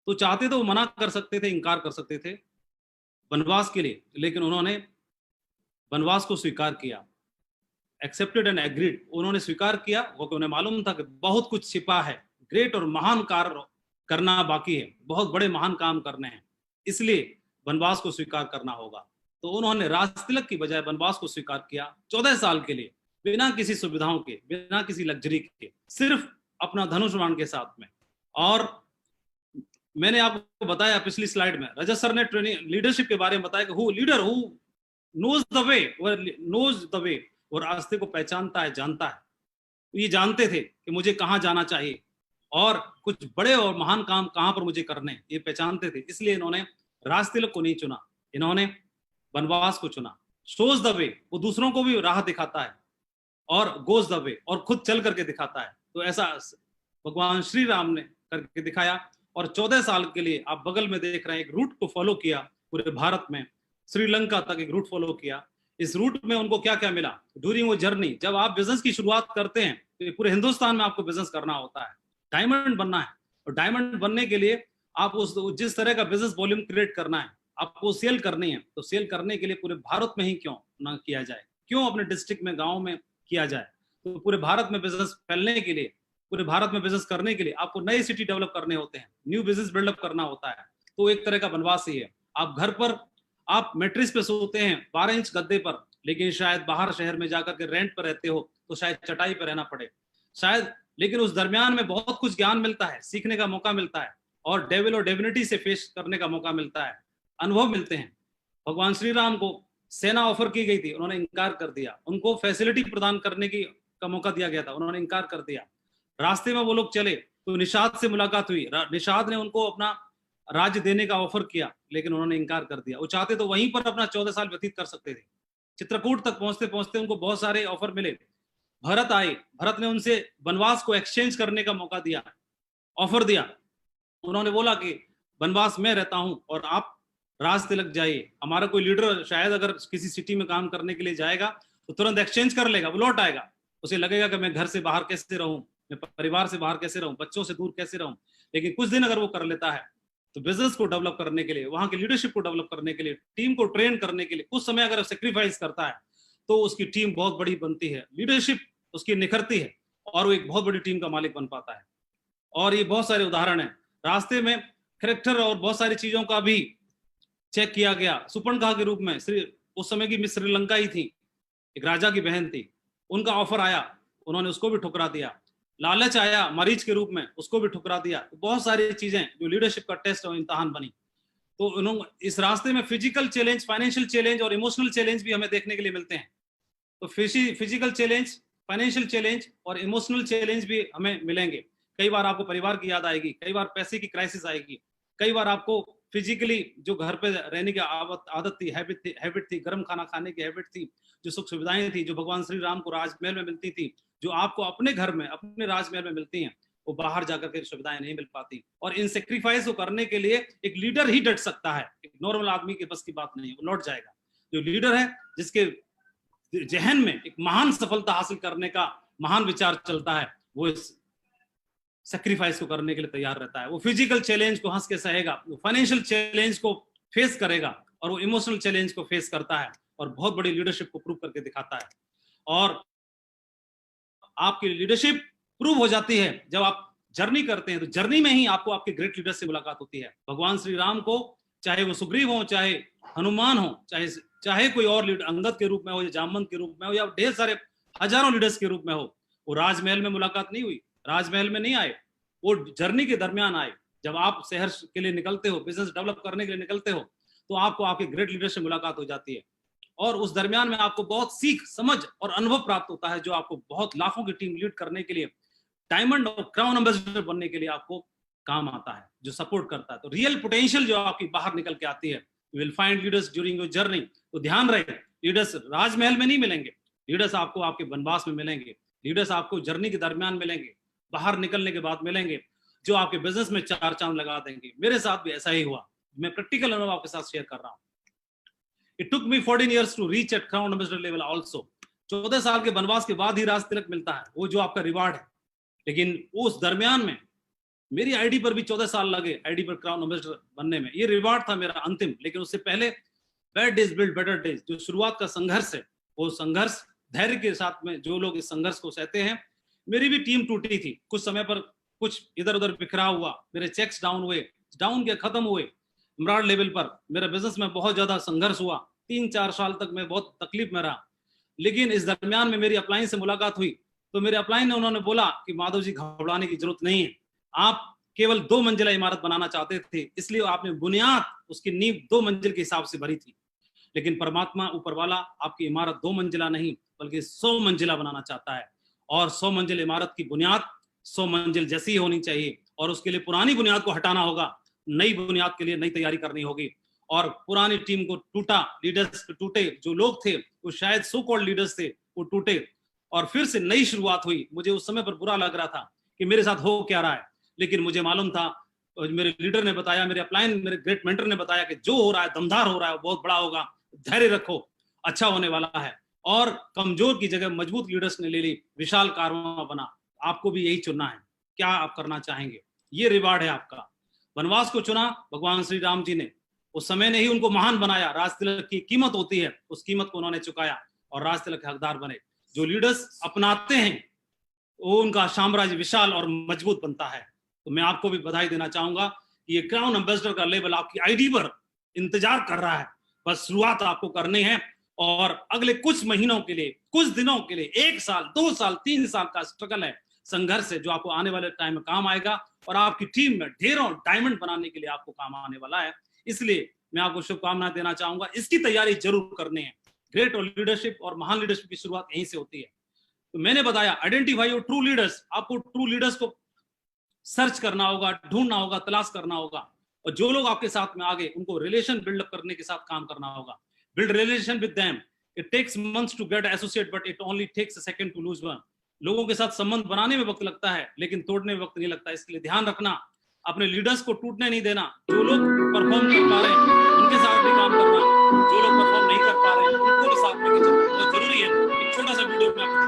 तो चाहते तो वो मना कर सकते थे, इनकार कर सकते थे वनवास के लिए, लेकिन उन्होंने वनवास को स्वीकार किया। Accepted and agreed. उन्होंने स्वीकार किया क्योंकि उन्हें मालूम था कि बहुत कुछ छिपा है, ग्रेट और महान कार्य करना बाकी है, बहुत बड़े महान काम करने हैं, इसलिए वनवास को स्वीकार करना होगा। तो उन्होंने राज तिलक की बजाय वनवास को स्वीकार किया 14 साल के लिए, बिना किसी सुविधाओं के, बिना किसी लग्जरी के, सिर्फ अपना धनुष बाण के साथ में। और मैंने आपको बताया पिछली स्लाइड में, रजत सर ने ट्रेनिंग लीडरशिप के बारे में बताया कि who leader who knows the way, और रास्ते को पहचानता है, जानता है। तो ये जानते थे कि मुझे कहाँ जाना चाहिए और कुछ बड़े और महान काम कहाँ पर मुझे करने, ये पहचानते थे। इसलिए इन्होंने राज तिलक को नहीं चुना, इन्होंने वनवास को चुना। शोज द वे, वो दूसरों को भी राह दिखाता है, और गोज द वे, और खुद चल करके दिखाता है। तो ऐसा भगवान श्री राम ने करके दिखाया, और 14 साल के लिए आप बगल में देख रहे हैं एक रूट को फॉलो किया पूरे भारत में, श्रीलंका तक एक रूट फॉलो किया। इस रूट में उनको क्या क्या मिला ड्यूरिंग वो जर्नी। जब आप बिजनेस की शुरुआत करते हैं तो पूरे हिंदुस्तान में आपको बिजनेस करना होता है, डायमंड बनना है, और डायमंड बनने के लिए आप उस जिस तरह का बिजनेस वॉल्यूम क्रिएट करना है, आपको सेल करनी है, तो सेल करने के लिए पूरे भारत में ही क्यों ना किया जाए, क्यों अपने डिस्ट्रिक्ट में, गांव में किया जाए। तो पूरे भारत में बिजनेस फैलने के लिए, पूरे भारत में बिजनेस करने के लिए आपको नए सिटी डेवलप करने होते हैं, न्यू बिजनेस बिल्डअप करना होता है। तो एक तरह का वनवास ही है। आप घर पर आप मैट्रिस पे सोते हैं 12 इंच गद्दे पर, लेकिन शायद बाहर शहर में जाकर के रेंट पर रहते हो तो शायद चटाई पर रहना पड़े शायद, लेकिन उस दरमियान में बहुत कुछ ज्ञान मिलता है, सीखने का मौका मिलता है, और डेविल और डेविनिटी से फेस करने का मौका मिलता है, अनुभव मिलते हैं। भगवान श्री राम को सेना ऑफर की गई थी, उन्होंने इनकार कर दिया। उनको फैसिलिटी प्रदान करने की का मौका दिया गया था, उन्होंने इनकार कर दिया। रास्ते में वो लोग चले तो निषाद से मुलाकात हुई, निषाद ने उनको अपना राज्य देने का ऑफर किया, लेकिन उन्होंने इनकार कर दिया। वो चाहते तो वहीं पर अपना 14 साल व्यतीत कर सकते थे। चित्रकूट तक पहुंचते पहुंचते उनको बहुत सारे ऑफर मिले। भरत आए, भरत ने उनसे वनवास को एक्सचेंज करने का मौका दिया, ऑफर दिया। उन्होंने बोला कि वनवास में रहता हूं और आप राज तिलक जाइए। हमारा कोई लीडर शायद अगर किसी सिटी में काम करने के लिए जाएगा तो तुरंत एक्सचेंज कर लेगा, वो लौट आएगा, उसे लगेगा कि मैं घर से बाहर कैसे रहूं, मैं परिवार से बाहर कैसे रहूं, बच्चों से दूर कैसे रहूं। लेकिन कुछ दिन अगर वो कर लेता है तो बिजनेस को डेवलप करने के लिए, वहां की लीडरशिप को डेवलप करने के लिए, टीम को ट्रेन करने के लिए कुछ समय अगर सेक्रीफाइस करता है तो उसकी टीम बहुत बड़ी बनती है, लीडरशिप उसकी निखरती है, और वो एक बहुत बड़ी टीम का मालिक बन पाता है। और ये बहुत सारे उदाहरण हैं। रास्ते में कैरेक्टर और बहुत सारी चीजों का भी चेक किया गया। सुपर्णखा के रूप में उस समय की मिस श्रीलंका ही थी, एक राजा की बहन थी, उनका ऑफर आया, उन्होंने उसको भी ठुकरा दिया। लालच आया मरीज के रूप में, उसको भी ठुकरा दिया। तो बहुत सारी चीजें जो लीडरशिप का टेस्ट और इम्तहान बनी। तो उन्होंने इस रास्ते में फिजिकल चैलेंज, फाइनेंशियल चैलेंज और इमोशनल चैलेंज भी हमें देखने के लिए मिलते हैं। तो फिजिकल चैलेंज, फाइनेंशियल चैलेंज और इमोशनल चैलेंज भी हमें मिलेंगे। कई बार आपको परिवार की याद आएगी, कई बार पैसे की क्राइसिस आएगी, कई बार आपको फिजिकली जो घर पे रहने की आदत थी, हैबिट थी, गर्म खाना खाने की हैबिट थी, जो सुख सुविधाएं थी जो भगवान श्री राम को राजमहल में मिलती थी, जो आपको अपने घर में, अपने राजमहल में मिलती हैं, वो बाहर जाकर के सुविधाएं नहीं मिल पाती। और इन सेक्रीफाइस को करने के लिए एक लीडर ही डट सकता है, एक नॉर्मल आदमी के बस की बात नहीं है, वो लौट जाएगा। जो लीडर है, जिसके जहन में एक महान सफलता हासिल करने का महान विचार चलता है, वो इस सेक्रीफाइस को करने के लिए तैयार रहता है। वो फिजिकल चैलेंज को हंस के सहेगा, वो फाइनेंशियल चैलेंज को फेस करेगा, और वो इमोशनल चैलेंज को फेस करता है, और बहुत बड़ी लीडरशिप को प्रूव करके दिखाता है। और आपकी लीडरशिप प्रूव हो जाती है जब आप जर्नी करते हैं। तो जर्नी में ही आपको आपके ग्रेट लीडर से मुलाकात होती है। भगवान श्री राम को, चाहे वो सुग्रीव हो, चाहे हनुमान हो, चाहे कोई और लीडर अंगद के रूप में हो, या जामवंत के रूप में हो, या ढेर सारे हजारों लीडर्स के रूप में हो, वो राजमहल में मुलाकात नहीं हुई, राजमहल में नहीं आए, वो जर्नी के दरमियान आए। जब आप शहर के लिए निकलते हो, बिजनेस डेवलप करने के लिए निकलते हो, तो आपको आपके ग्रेट लीडर से मुलाकात हो जाती है, और उस दरमियान में आपको बहुत सीख, समझ और अनुभव प्राप्त होता है, जो आपको बहुत लाखों की टीम लीड करने के लिए, डायमंड और क्राउन एम्बेसडर बनने के लिए आपको काम आता है, जो सपोर्ट करता है। तो रियल पोटेंशियल जो आपकी बाहर निकल के आती है, you will find leaders during your journey. तो ध्यान रहे, लीडर्स राजमहल में नहीं मिलेंगे, लीडर्स आपको आपके वनवास में मिलेंगे, लीडर्स आपको जर्नी के दरमियान मिलेंगे, बाहर निकलने के बाद मिलेंगे, जो आपके बिजनेस में चार चांद लगा देंगे। मेरे साथ भी ऐसा ही हुआ, मैं प्रैक्टिकल अनुभव आपके साथ शेयर कर रहा हूं। It took me 14 years to reach at crown ambassador level also. 14 साल के वनवास के बाद ही राज तिलक मिलता है, वो जो आपका रिवार्ड है। लेकिन उस दरमियान में मेरी आईडी पर भी 14 साल लगे, आईडी पर क्राउन एम्बेसडर बनने में। ये रिवार्ड था मेरा अंतिम। लेकिन उससे पहले bad days build better days, जो शुरुआत का संघर्ष है, वो संघर्ष धैर्य के साथ में जो लोग इस संघर्ष को सहते हैं। मेरी भी टीम टूटी थी कुछ समय पर, कुछ इधर उधर बिखरा हुआ, मेरे चेक्स डाउन हुए, डाउन के खत्म हुए। इमरान लेवल पर मेरा बिजनेस में बहुत ज्यादा संघर्ष हुआ, 3-4 साल तक मैं बहुत तकलीफ में रहा। लेकिन इस दरमियान में मेरी अपलाइन से मुलाकात हुई, तो मेरे अपलाइन ने उन्होंने बोला कि माधव जी, घबराने की जरूरत नहीं है, आप केवल 2 मंजिला इमारत बनाना चाहते थे, इसलिए आपने बुनियाद, उसकी नींव 2 मंजिल के हिसाब से भरी थी। लेकिन परमात्मा ऊपर वाला आपकी इमारत 2 मंजिला नहीं बल्कि 100 मंजिला बनाना चाहता है। और 100 मंजिल इमारत की बुनियाद 100 मंजिल जैसी ही होनी चाहिए, और उसके लिए पुरानी बुनियाद को हटाना होगा, नई बुनियाद के लिए नई तैयारी करनी होगी। और पुरानी टीम को टूटा, लीडर्स टूटे, जो लोग थे वो शायद सो कॉल्ड लीडर्स थे वो टूटे और फिर से नई शुरुआत हुई। मुझे उस समय पर बुरा लग रहा था कि मेरे साथ हो क्या रहा है, लेकिन मुझे मालूम था, मेरे लीडर ने बताया, मेरे अपलाइन, मेरे ग्रेट मेंटर ने बताया कि जो हो रहा है दमदार हो रहा है, बहुत बड़ा होगा, धैर्य रखो, अच्छा होने वाला है। और कमजोर की जगह मजबूत लीडर्स ने ले ली, विशाल कारवां बना। आपको भी यही चुनना है, क्या आप करना चाहेंगे, ये रिवार्ड है आपका। वनवास को चुना भगवान श्री राम जी ने, उस समय ने ही उनको महान बनाया। राज तिलक की कीमत होती है, उस कीमत को उन्होंने चुकाया और राज तिलक के हकदार बने। जो लीडर्स अपनाते हैं वो उनका साम्राज्य विशाल और मजबूत बनता है। तो मैं आपको भी बधाई देना चाहूंगा कि ये क्राउन एम्बेसडर का लेवल आपकी आईडी पर इंतजार कर रहा है। बस शुरुआत आपको करनी है और अगले कुछ महीनों के लिए, कुछ दिनों के लिए, 1 साल 2 साल 3 साल का स्ट्रगल है, संघर्ष है, जो आपको आने वाले टाइम में काम आएगा और आपकी टीम में ढेरों डायमंड बनाने के लिए आपको काम आने वाला है। इसलिए मैं आपको शुभकामनाएं देना चाहूंगा, इसकी तैयारी जरूर करनी है। ग्रेट लीडरशिप और महान लीडरशिप की शुरुआत यहीं से होती है। तो मैंने बताया आइडेंटिफाई योर ट्रू लीडर्स। आपको ट्रू लीडर्स को सर्च करना होगा, ढूंढना होगा, तलाश करना होगा, और जो लोग आपके साथ में आगे उनको रिलेशन बिल्डअप करने के साथ काम करना होगा। Build relation with them. It takes months to get associate but it only takes a second to lose one. लोगों के साथ संबंध बनाने में वक्त लगता है लेकिन तोड़ने में वक्त नहीं लगता। इसलिए ध्यान रखना, अपने लीडर्स को टूटने नहीं देना। जो लोग परफॉर्म कर पा रहे हैं उनके साथ भी काम करना, जो लोग परफॉर्म नहीं कर पा रहे हैं उनको भी साथ लेके चलना बहुत जरूरी है। एक छोटा सा वीडियो में आपको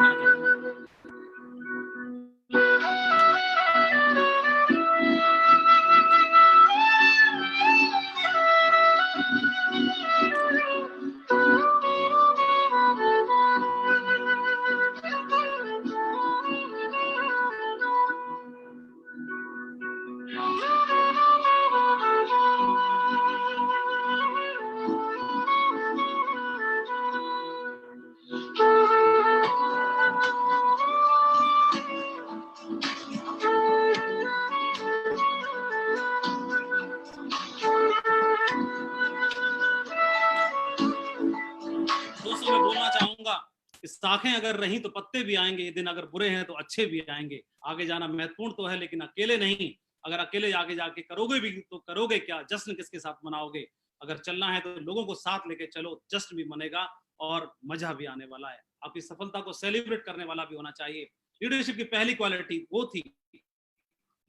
दिखाना चाहूंगा। शाखें अगर रही तो पत्ते भी आएंगे, ये दिन अगर बुरे हैं तो अच्छे भी आएंगे। आगे जाना महत्वपूर्ण तो है लेकिन अकेले नहीं। अगर अकेले आगे जाके करोगे भी तो करोगे क्या, जश्न किसके साथ मनाओगे। अगर चलना है तो लोगों को साथ लेके चलो, जश्न भी मनेगा और मजा भी आने वाला है। आपकी सफलता को सेलिब्रेट करने वाला भी होना चाहिए। लीडरशिप की पहली क्वालिटी वो थी।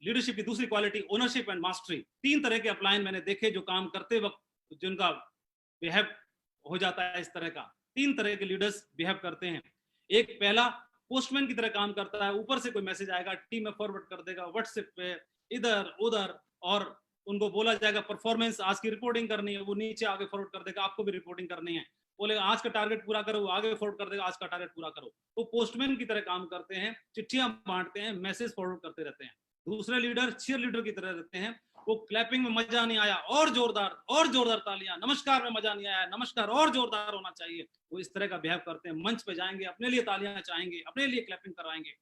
लीडरशिप की दूसरी क्वालिटी ओनरशिप एंड मास्टरी। 3 तरह के अपलाइन मैंने देखे जो काम करते वक्त जिनका बिहेव हो जाता है इस तरह का। 3 तरह के लीडर्स बिहेव करते हैं। एक पहला पोस्टमैन की तरह काम करता है, ऊपर से कोई मैसेज आएगा टीम में फॉरवर्ड कर देगा व्हाट्सएप पे इधर उधर, और उनको बोला जाएगा परफॉर्मेंस आज की रिपोर्टिंग करनी है, वो नीचे आगे फॉरवर्ड कर देगा आपको भी रिपोर्टिंग करनी है। बोलेगा आज का टारगेट पूरा करो, वो आगे फॉरवर्ड कर देगा आज का टारगेट पूरा करो। तो पोस्टमैन की तरह काम करते हैं, चिट्ठियां बांटते हैं, मैसेज फॉरवर्ड करते रहते हैं। दूसरे लीडर चीयर लीडर की तरह रहते हैं। वो क्लैपिंग में मजा नहीं आया और जोरदार तालियां, नमस्कार में मजा नहीं आया नमस्कार और जोरदार होना चाहिए, वो इस तरह का बिहेव करते हैं। मंच पे जाएंगे अपने लिए तालियां चाहेंगे, अपने लिए क्लैपिंग करवाएंगे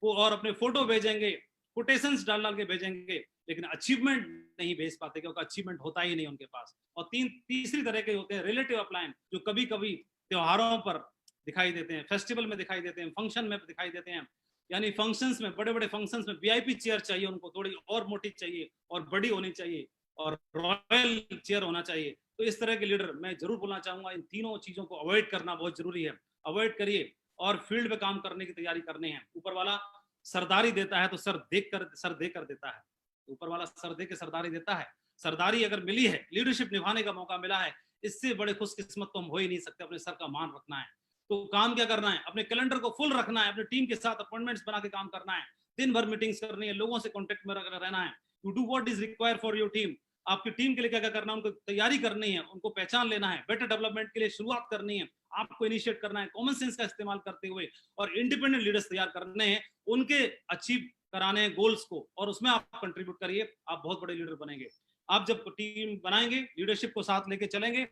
वो, और अपने फोटो भेजेंगे, कोटेशंस डाल के भेजेंगे, लेकिन अचीवमेंट नहीं भेज पाते क्योंकि अचीवमेंट होता ही नहीं उनके पास। और तीसरी तरह के होते हैं रिलेटिव अपलाइन, जो कभी कभी त्योहारों पर दिखाई देते हैं, फेस्टिवल में दिखाई देते हैं, फंक्शन में दिखाई देते हैं। यानी फंक्शंस में, बड़े बड़े फंक्शंस में वीआईपी चेयर चाहिए उनको, थोड़ी और मोटी चाहिए और बड़ी होनी चाहिए और रॉयल चेयर होना चाहिए। तो इस तरह के लीडर मैं जरूर बोलना चाहूंगा, इन तीनों चीजों को अवॉइड करना बहुत जरूरी है। अवॉइड करिए और फील्ड में काम करने की तैयारी करनी है। ऊपर वाला सरदारी देता है तो सर देकर देता है। ऊपर वाला सर दे के सरदारी देता है। सरदारी अगर मिली है, लीडरशिप निभाने का मौका मिला है, इससे बड़े खुशकिस्मत तो हम हो ही नहीं सकते। अपने सर का मान रखना है। तो काम क्या करना है, अपने कैलेंडर को फुल रखना है, अपनी टीम के साथ अपॉइंटमेंट्स बना के काम करना है, दिन भर मीटिंग्स करनी है, लोगों से कांटेक्ट में रहना है। To do what is required for your team. आपकी टीम के लिए क्या क्या करना है, उनको तैयारी करनी है, उनको पहचान लेना है, बेटर डेवलपमेंट के लिए शुरुआत करनी है, आपको इनिशिएट करना है कॉमन सेंस का इस्तेमाल करते हुए, और इंडिपेंडेंट लीडर्स तैयार करने हैं, उनके अचीव कराने हैं गोल्स को, और उसमें आप कंट्रीब्यूट करिए, आप बहुत बड़े लीडर बनेंगे। आप जब टीम बनाएंगे, लीडरशिप को साथ लेके चलेंगे,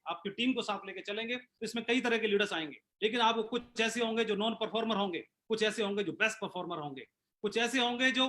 आपकी टीम को साथ लेके चलेंगे, तो इसमें कई तरह के लीडर्स आएंगे। लेकिन आप कुछ ऐसे होंगे जो नॉन परफॉर्मर होंगे, कुछ ऐसे होंगे जो बेस्ट परफॉर्मर होंगे, कुछ ऐसे होंगे जो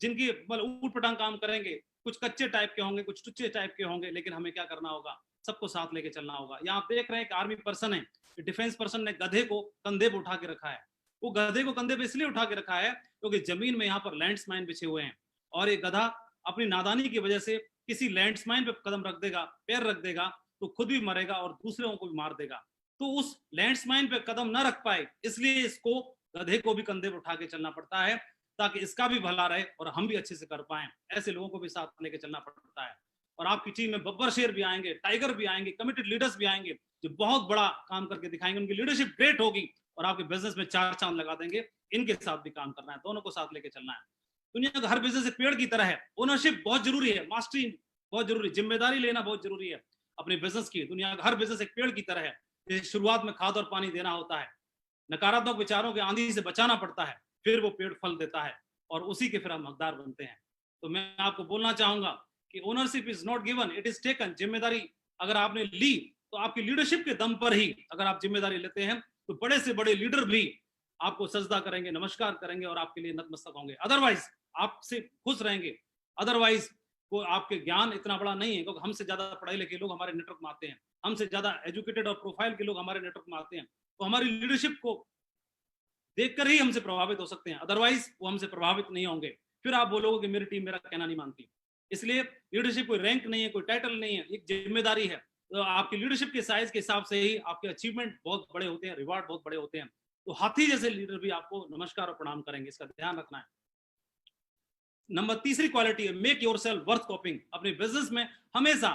जिनकी ऊट पटांग काम करेंगे, कुछ कच्चे टाइप के होंगे, कुछ टुच्चे टाइप के होंगे। लेकिन हमें क्या करना होगा, सबको साथ लेके चलना होगा। यहाँ आप देख रहे हैं कि आर्मी पर्सन है, डिफेंस पर्सन ने गधे को कंधे पे उठा के रखा है। वो गधे को कंधे पे इसलिए उठा के रखा है क्योंकि जमीन में यहाँ पर लैंडमाइन बिछे हुए हैं, और ये गधा अपनी नादानी की वजह से किसी लैंडमाइन पे कदम रख देगा, पैर रख देगा, तो खुद भी मरेगा और दूसरों को भी मार देगा। तो उस लैंडमाइन पे कदम न रख पाए, इसलिए इसको गधे को भी कंधे पर उठा के चलना पड़ता है, ताकि इसका भी भला रहे और हम भी अच्छे से कर पाए। ऐसे लोगों को भी साथ लेके चलना पड़ता है। और आपकी टीम में बब्बर शेर भी आएंगे, टाइगर भी आएंगे, कमिटेड लीडर्स भी आएंगे, जो बहुत बड़ा काम करके दिखाएंगे। उनकी लीडरशिप ग्रेट होगी और आपके बिजनेस में 4 चांद लगा देंगे। इनके साथ भी काम करना है, दोनों को साथ लेके चलना है। दुनिया का हर बिजनेस एक पेड़ की तरह है। ओनरशिप बहुत जरूरी है, मास्टरी बहुत जरूरी, जिम्मेदारी लेना बहुत जरूरी है अपने बिजनेस की। दुनिया का हर बिजनेस एक पेड़ की तरह है, जैसे शुरुआत में खाद और पानी देना होता है, नकारात्मक विचारों के आंधी से बचाना पड़ता है, फिर वो पेड़ फल देता है और उसी के फिर हम हकदार बनते हैं। तो मैं आपको बोलना चाहूंगा कि ownership is not given, it is taken. जिम्मेदारी अगर आपने ली तो आपकी लीडरशिप के दम पर ही अगर आप जिम्मेदारी लेते हैं तो बड़े से बड़े लीडर भी आपको सजदा करेंगे, नमस्कार करेंगे और आपके लिए नतमस्तक होंगे। अदरवाइज आपसे खुश रहेंगे। अदरवाइज को आपके ज्ञान इतना बड़ा नहीं है, क्योंकि हमसे ज्यादा पढ़े लिखे लोग हमारे नेटवर्क में आते हैं, हमसे ज्यादा एजुकेटेड और प्रोफाइल के लोग हमारे नेटवर्क में आते हैं, तो हमारी लीडरशिप को देखकर ही हमसे प्रभावित हो सकते हैं। अदरवाइज वो हमसे प्रभावित नहीं होंगे। फिर आप बोलोगे कि मेरी टीम मेरा कहना नहीं मानती। इसलिए लीडरशिप कोई रैंक नहीं है, कोई टाइटल नहीं है, एक जिम्मेदारी है। तो आपकी लीडरशिप के साइज के हिसाब से ही आपके अचीवमेंट बहुत बड़े होते हैं, रिवार्ड बहुत बड़े होते हैं। तो हाथी जैसे लीडर भी आपको नमस्कार और प्रणाम करेंगे, इसका ध्यान रखना है। नंबर तीसरी क्वालिटी है मेक योरसेल्फ वर्थ कॉपिंग। अपने बिजनेस में हमेशा,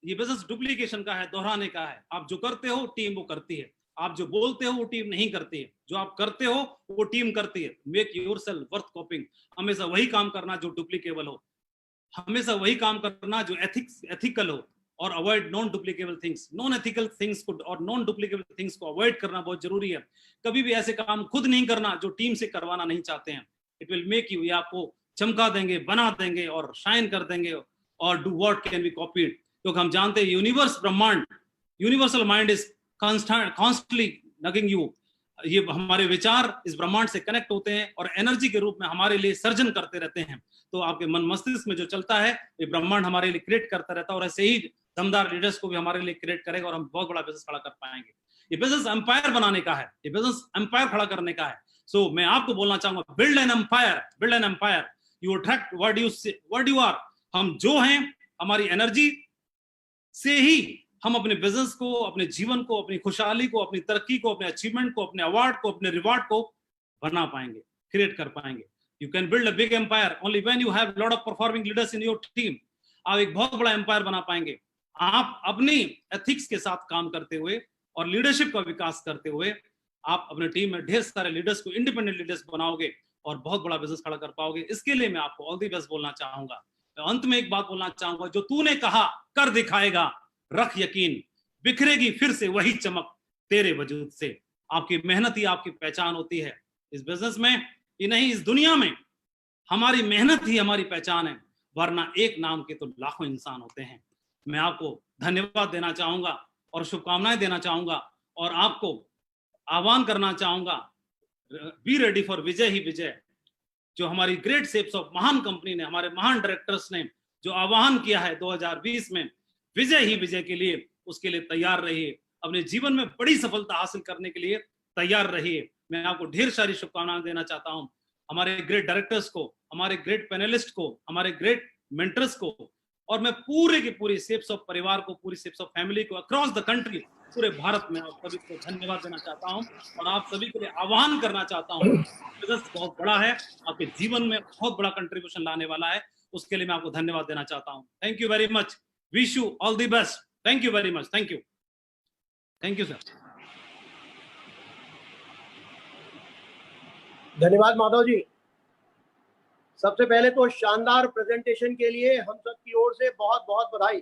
ये बिजनेस डुप्लीकेशन का है, दोहराने का है। आप जो करते हो टीम वो करती है, आप जो बोलते हो वो टीम नहीं करती है, जो आप करते हो वो टीम करती है। मेक योरसेल्फ वर्थ कॉपिंग, हमेशा वही काम करना जो डुप्लीकेबल हो, हमेशा वही काम करना जो एथिकल हो, और avoid non duplicable things. Non ethical things को और नॉन डुप्लीकेबल थिंग्स को अवॉइड करना बहुत जरूरी है। कभी भी ऐसे काम खुद नहीं करना जो टीम से करवाना नहीं चाहते हैं। इट विल मेक यू, ये आपको चमका देंगे, बना देंगे और शाइन कर देंगे। और do what can be copied, क्योंकि हम जानते हैं यूनिवर्स, ब्रह्मांड, universal mind is constantly nagging you. ये हमारे विचार इस ब्रह्मांड से कनेक्ट होते हैं और एनर्जी के रूप में हमारे लिए सर्जन करते रहते हैं। तो आपके मन मस्तिष्क में जो चलता है ये ब्रह्मांड हमारे लिए क्रिएट करता रहता है, और ऐसे ही दमदार लीडर्स को भी हमारे लिए क्रिएट करेगा और हम बहुत बड़ा बिजनेस खड़ा कर पाएंगे। ये बिजनेस एम्पायर बनाने का है, ये बिजनेस एम्पायर खड़ा करने का है। सो मैं आपको बोलना चाहूंगा, build an empire, build an empire. You attract what you are. हम जो हैं, हमारी एनर्जी से ही हम अपने बिजनेस को, अपने जीवन को, अपनी खुशहाली को, अपनी तरक्की को, अपने अचीवमेंट को, अपने अवार्ड को, अपने रिवार्ड को बना पाएंगे, क्रिएट कर पाएंगे। You can build a big empire only when you have lot of performing leaders in your team. आप एक बहुत बड़ा एम्पायर बना पाएंगे आप अपनी एथिक्स के साथ काम करते हुए और लीडरशिप का विकास करते हुए। आप अपने टीम में ढेर सारे लीडर्स को इंडिपेंडेंट लीडर्स बनाओगे और बहुत बड़ा बिजनेस खड़ा कर पाओगे। इसके लिए मैं आपको ऑल द बेस्ट बोलना चाहूंगा। अंत में एक बात बोलना चाहूंगा, जो तूने कहा कर दिखाएगा, रख यकीन, बिखरेगी फिर से वही चमक तेरे वजूद से। आपकी मेहनत ही आपकी पहचान होती है इस बिजनेस में ही नहीं, इस दुनिया में हमारी मेहनत ही हमारी पहचान है, वरना एक नाम के तो लाखों इंसान होते हैं। मैं आपको धन्यवाद देना चाहूंगा और शुभकामनाएं देना चाहूंगा और आपको आह्वान करना चाहूंगा, बी रेडी फॉर विजय ही विजय। जो हमारी ग्रेट शेप्स ऑफ महान कंपनी ने, हमारे महान डायरेक्टर्स ने जो आह्वान किया है 2020 में विजय ही विजय के लिए, उसके लिए तैयार रहिए। अपने जीवन में बड़ी सफलता हासिल करने के लिए तैयार रहिए। मैं आपको ढेर सारी शुभकामनाएं देना चाहता हूं, हमारे ग्रेट डायरेक्टर्स को, हमारे ग्रेट पैनलिस्ट को, हमारे ग्रेट मेंटर्स को, और मैं पूरे के पूरे शेप्स ऑफ परिवार को, पूरी शेप्स ऑफ फैमिली को अक्रॉस द कंट्री, पूरे भारत में आप सभी को धन्यवाद देना चाहता हूं और आप सभी के लिए आह्वान करना चाहता हूं। बिजनेस बहुत बड़ा है, आपके जीवन में बहुत बड़ा कंट्रीब्यूशन लाने वाला है, उसके लिए मैं आपको धन्यवाद देना चाहता हूं। Thank you very much, wish you all the best. Thank you very much, thank you sir. धन्यवाद माधव जी। सबसे पहले तो शानदार प्रेजेंटेशन के लिए हम सब की ओर से बहुत बहुत बधाई।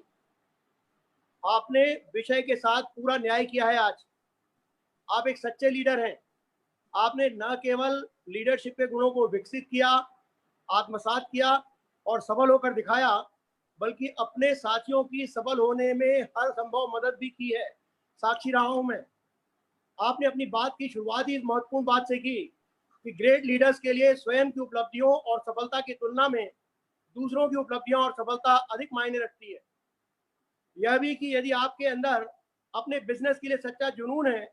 आपने विषय के साथ पूरा न्याय किया है। आज आप एक सच्चे लीडर हैं। आपने न केवल लीडरशिप के गुणों को विकसित किया, आत्मसात किया और सफल होकर दिखाया, बल्कि अपने साथियों की सफल होने में हर संभव मदद भी की है। साक्षी रहा हूं मैं। आपने अपनी बात की शुरुआत ही इस महत्वपूर्ण बात से की कि ग्रेट लीडर्स के लिए स्वयं की उपलब्धियों और सफलता की तुलना में दूसरों की उपलब्धियां और सफलता अधिक मायने रखती है। यह भी कि यदि आपके अंदर अपने बिजनेस के लिए सच्चा जुनून है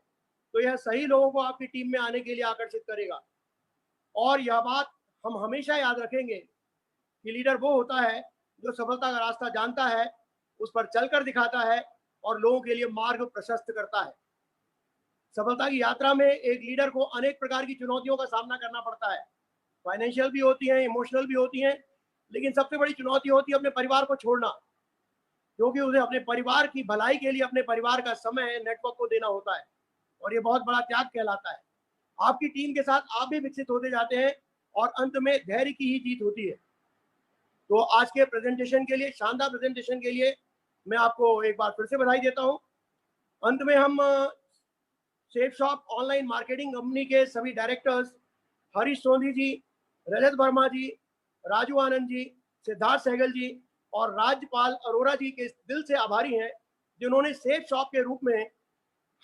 तो यह सही लोगों को आपकी टीम में आने के लिए आकर्षित करेगा। और यह बात हम हमेशा याद रखेंगे कि लीडर वो होता है जो सफलता का रास्ता जानता है उस पर चलकर दिखाता है और लोगों के लिए मार्ग प्रशस्त करता है। सफलता की यात्रा में एक लीडर को अनेक प्रकार की चुनौतियों का सामना करना पड़ता है। फाइनेंशियल भी होती हैं, इमोशनल भी होती हैं, लेकिन सबसे बड़ी चुनौती होती है अपने परिवार को छोड़ना, क्योंकि उसे अपने परिवार की भलाई के लिए अपने परिवार का समय नेटवर्क को देना होता है और ये बहुत बड़ा त्याग कहलाता है। आपकी टीम के साथ आप भी विकसित होते जाते हैं और अंत में धैर्य की ही जीत होती है। तो आज के प्रेजेंटेशन के लिए, शानदार प्रेजेंटेशन के लिए मैं आपको एक बार फिर से बधाई देता हूं। अंत में हम safe shop online marketing company के सभी डायरेक्टर्स हरीश सोंधी जी, रजत वर्मा जी, राजू आनंद जी, सिद्धार्थ सहगल जी और राज्यपाल अरोरा जी के दिल से आभारी हैं, जिन्होंने सेफ शॉप के रूप में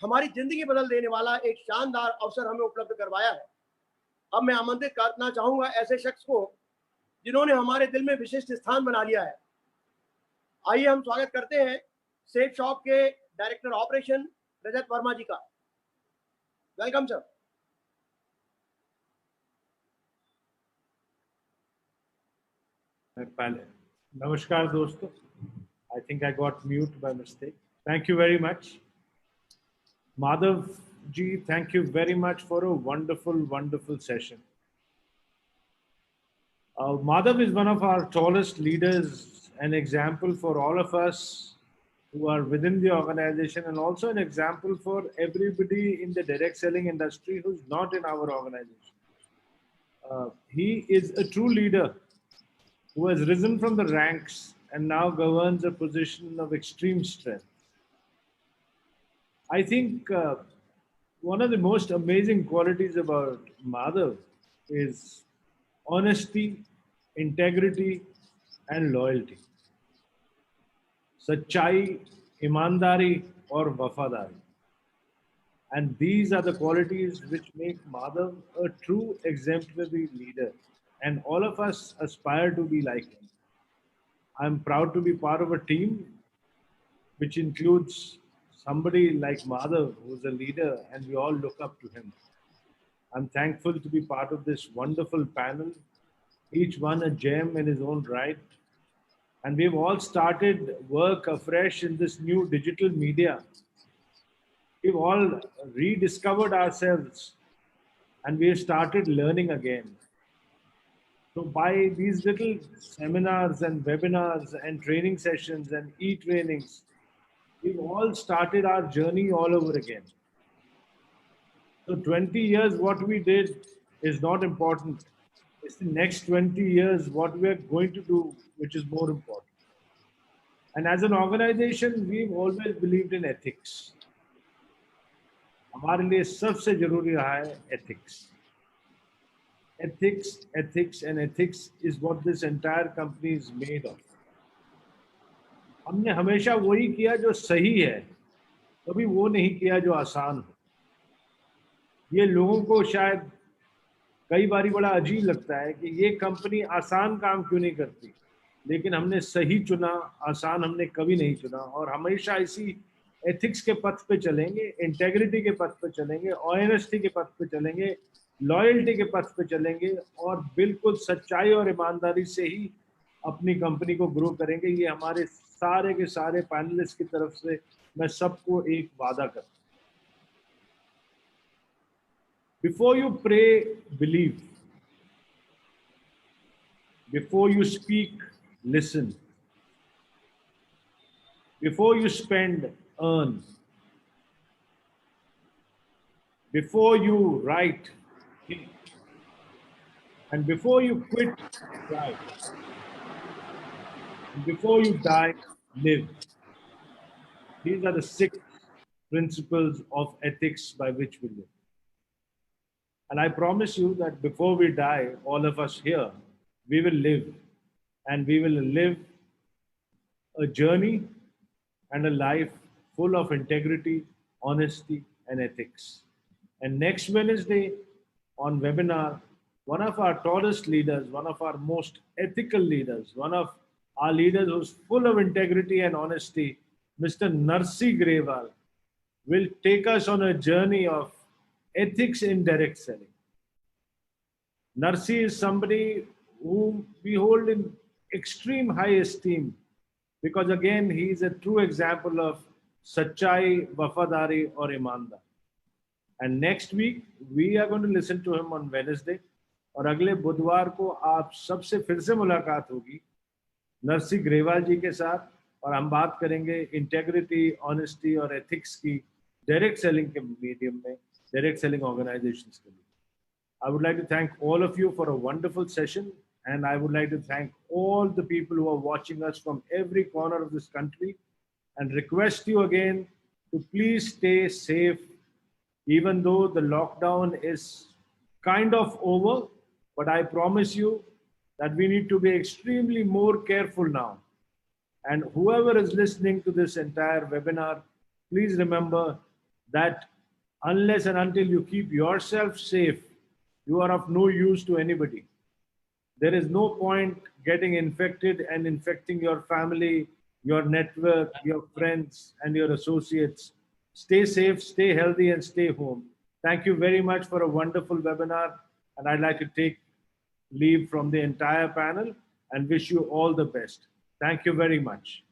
हमारी जिंदगी बदल देने वाला एक शानदार अवसर हमें उपलब्ध करवाया है। अब मैं आमंत्रित करना चाहूंगा ऐसे शख्स को जिन्होंने हमारे दिल में विशिष्ट स्थान बना लिया है। आइए हम स्वागत करते हैं सेफ शॉप के डायरेक्टर ऑपरेशन रजत वर्मा जी का। Welcome sir. Namaskar दोस्तों, I think I got mute by mistake. Thank you very much. Madhav ji, thank you very much for a wonderful session. Madhav is one of our tallest leaders, an example for all of us who are within the organization, and also an example for everybody in the direct selling industry who's not in our organization. He is a true leader who has risen from the ranks and now governs a position of extreme strength. I think one of the most amazing qualities about Madhav is honesty, integrity, and loyalty. Sachai, imandari, or wafadari. And these are the qualities which make Madhav a true exemplary leader. And all of us aspire to be like him. I'm proud to be part of a team which includes somebody like Madhav, who's a leader, and we all look up to him. I'm thankful to be part of this wonderful panel, each one a gem in his own right. And we've all started work afresh in this new digital media. We've all rediscovered ourselves and we've started learning again. So by these little seminars and webinars and training sessions and e-trainings, we've all started our journey all over again. So 20 years, what we did is not important. It's the next 20 years, what we're going to do, which is more important. And as an organization, we've always believed in ethics. हमारे लिए सबसे जरूरी रहा है ethics. Ethics and ethics is what this entire company is made of. हमने हमेशा वही किया जो सही है, कभी वो नहीं किया जो आसान हो। ये लोगों को शायद कई बारी बड़ा अजीब लगता है कि ये कंपनी आसान काम क्यों नहीं करती, लेकिन हमने सही चुना, आसान हमने कभी नहीं चुना और हमेशा इसी एथिक्स के पथ पे चलेंगे, इंटेग्रिटी के पथ पे चलेंगे, ऑनेस्टी के पथ पे चलेंगे, लॉयल्टी के पथ पे चलेंगे और बिल्कुल सच्चाई और ईमानदारी से ही अपनी कंपनी को ग्रो करेंगे। ये हमारे सारे के सारे पैनलिस्ट की तरफ से मैं सबको एक वादा करता हूँ। Before you pray, believe. Before you speak, listen. Before you spend, earn. Before you write, think. And before you quit, try. And before you die, live. These are the 6 principles of ethics by which we live. And I promise you that before we die, all of us here, we will live. And we will live a journey and a life full of integrity, honesty, and ethics. And next Wednesday on webinar, one of our tallest leaders, one of our most ethical leaders, one of our leaders who's full of integrity and honesty, Mr. Narsi Grewal, will take us on a journey of ethics in direct selling. Narsi is somebody whom we hold in extreme high esteem, because again, he is a true example of Sachai, Wafadari or Imandar. And next week, we are going to listen to him on Wednesday. और अगले बुधवार को आप सबसे फिर से मुलाकात होगी नरसिंह ग्रेवाल जी के साथ, और हम बात करेंगे इंटेग्रिटी, ऑनेस्टी और एथिक्स की डायरेक्ट सेलिंग के मीडियम में, डायरेक्ट सेलिंग ऑर्गेनाइजेशंस के लिए. I would like to thank all of you for a wonderful session, and I would like to thank all the people who are watching us from every corner of this country, and request you again to please stay safe, even though the lockdown is kind of over. But I promise you that we need to be extremely more careful now. And whoever is listening to this entire webinar, please remember that unless and until you keep yourself safe, you are of no use to anybody. There is no point getting infected and infecting your family, your network, your friends, and your associates. Stay safe, stay healthy, and stay home. Thank you very much for a wonderful webinar. And I'd like to take leave from the entire panel and wish you all the best. Thank you very much.